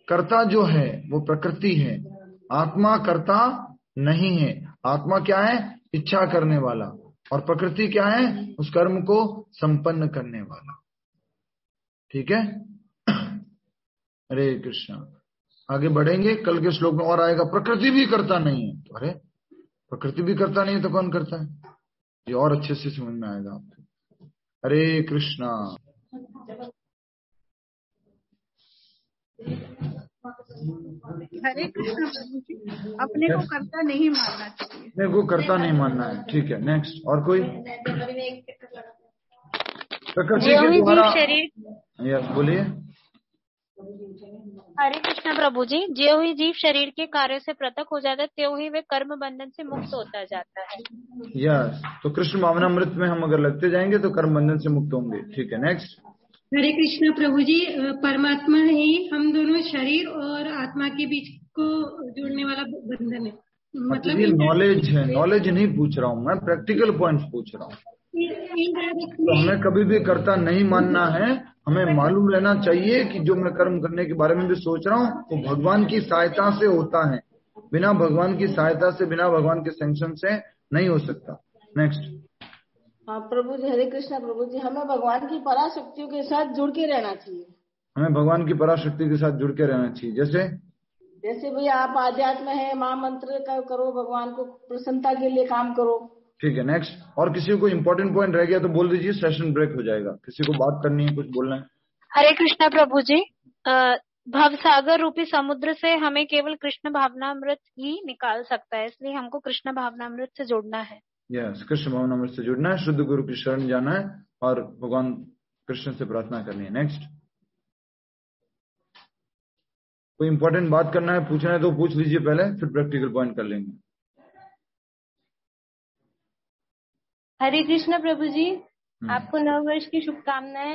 कर्ता जो है वो प्रकृति है, आत्मा कर्ता नहीं है। आत्मा क्या है? इच्छा करने वाला। और प्रकृति क्या है? उस कर्म को संपन्न करने वाला। ठीक है। हरे कृष्ण। आगे बढ़ेंगे, कल के श्लोक में और आएगा प्रकृति भी करता नहीं है। तो अरे प्रकृति भी करता नहीं है तो कौन करता है? ये और अच्छे से समझ में आएगा आपको। हरे कृष्णा। हरे कृष्ण। अपने को करता नहीं मानना चाहिए, अपने को करता नहीं मानना है। ठीक है, नेक्स्ट। और कोई? प्रकृति के द्वारा यस बोलिए। हरे कृष्ण प्रभु जी, जो ही जीव शरीर के कार्य से पृथक हो जाता है त्यों ही वे कर्म बंधन से मुक्त होता जाता है। यस, तो कृष्ण भावनामृत में हम अगर लगते जाएंगे तो कर्म बंधन से मुक्त होंगे। ठीक है, नेक्स्ट। हरे कृष्ण प्रभु जी, परमात्मा ही हम दोनों शरीर और आत्मा के बीच को जोड़ने वाला बंधन है। मतलब ये नॉलेज है, नॉलेज नहीं पूछ रहा हूँ मैं, प्रैक्टिकल पॉइंट्स पूछ रहा हूँ। तो हमें कभी भी कर्ता नहीं मानना है। हमें मालूम रहना चाहिए कि जो मैं कर्म करने के बारे में भी सोच रहा हूँ वो भगवान की सहायता से होता है। बिना भगवान की सहायता से, बिना भगवान के सैंक्शन से नहीं हो सकता। नेक्स्ट। हाँ प्रभु जी, हरे कृष्णा प्रभु जी, हमें भगवान की पराशक्तियों के साथ जुड़ के रहना चाहिए। हमें भगवान की पराशक्ति के साथ जुड़ के रहना चाहिए। जैसे भैया आप आध्यात्म है, महामंत्र का करो, भगवान को प्रसन्नता के लिए काम करो। ठीक है, नेक्स्ट। और किसी को इम्पोर्टेंट पॉइंट रह गया तो बोल दीजिए, सेशन ब्रेक हो जाएगा। किसी को बात करनी है, कुछ बोलना है? हरे कृष्णा प्रभु जी, भवसागर रूपी समुद्र से हमें केवल कृष्ण भावनामृत ही निकाल सकता है, इसलिए हमको कृष्ण भावनामृत से जुड़ना है। यस, कृष्ण भावनामृत से जुड़ना है, शुद्ध गुरु की शरण जाना है और भगवान कृष्ण से प्रार्थना करनी है। नेक्स्ट। कोई इंपॉर्टेंट बात करना है, पूछना है तो पूछ लीजिए पहले, फिर प्रैक्टिकल पॉइंट कर लेंगे। हरे कृष्ण प्रभु जी, आपको नव वर्ष की शुभकामनाएं।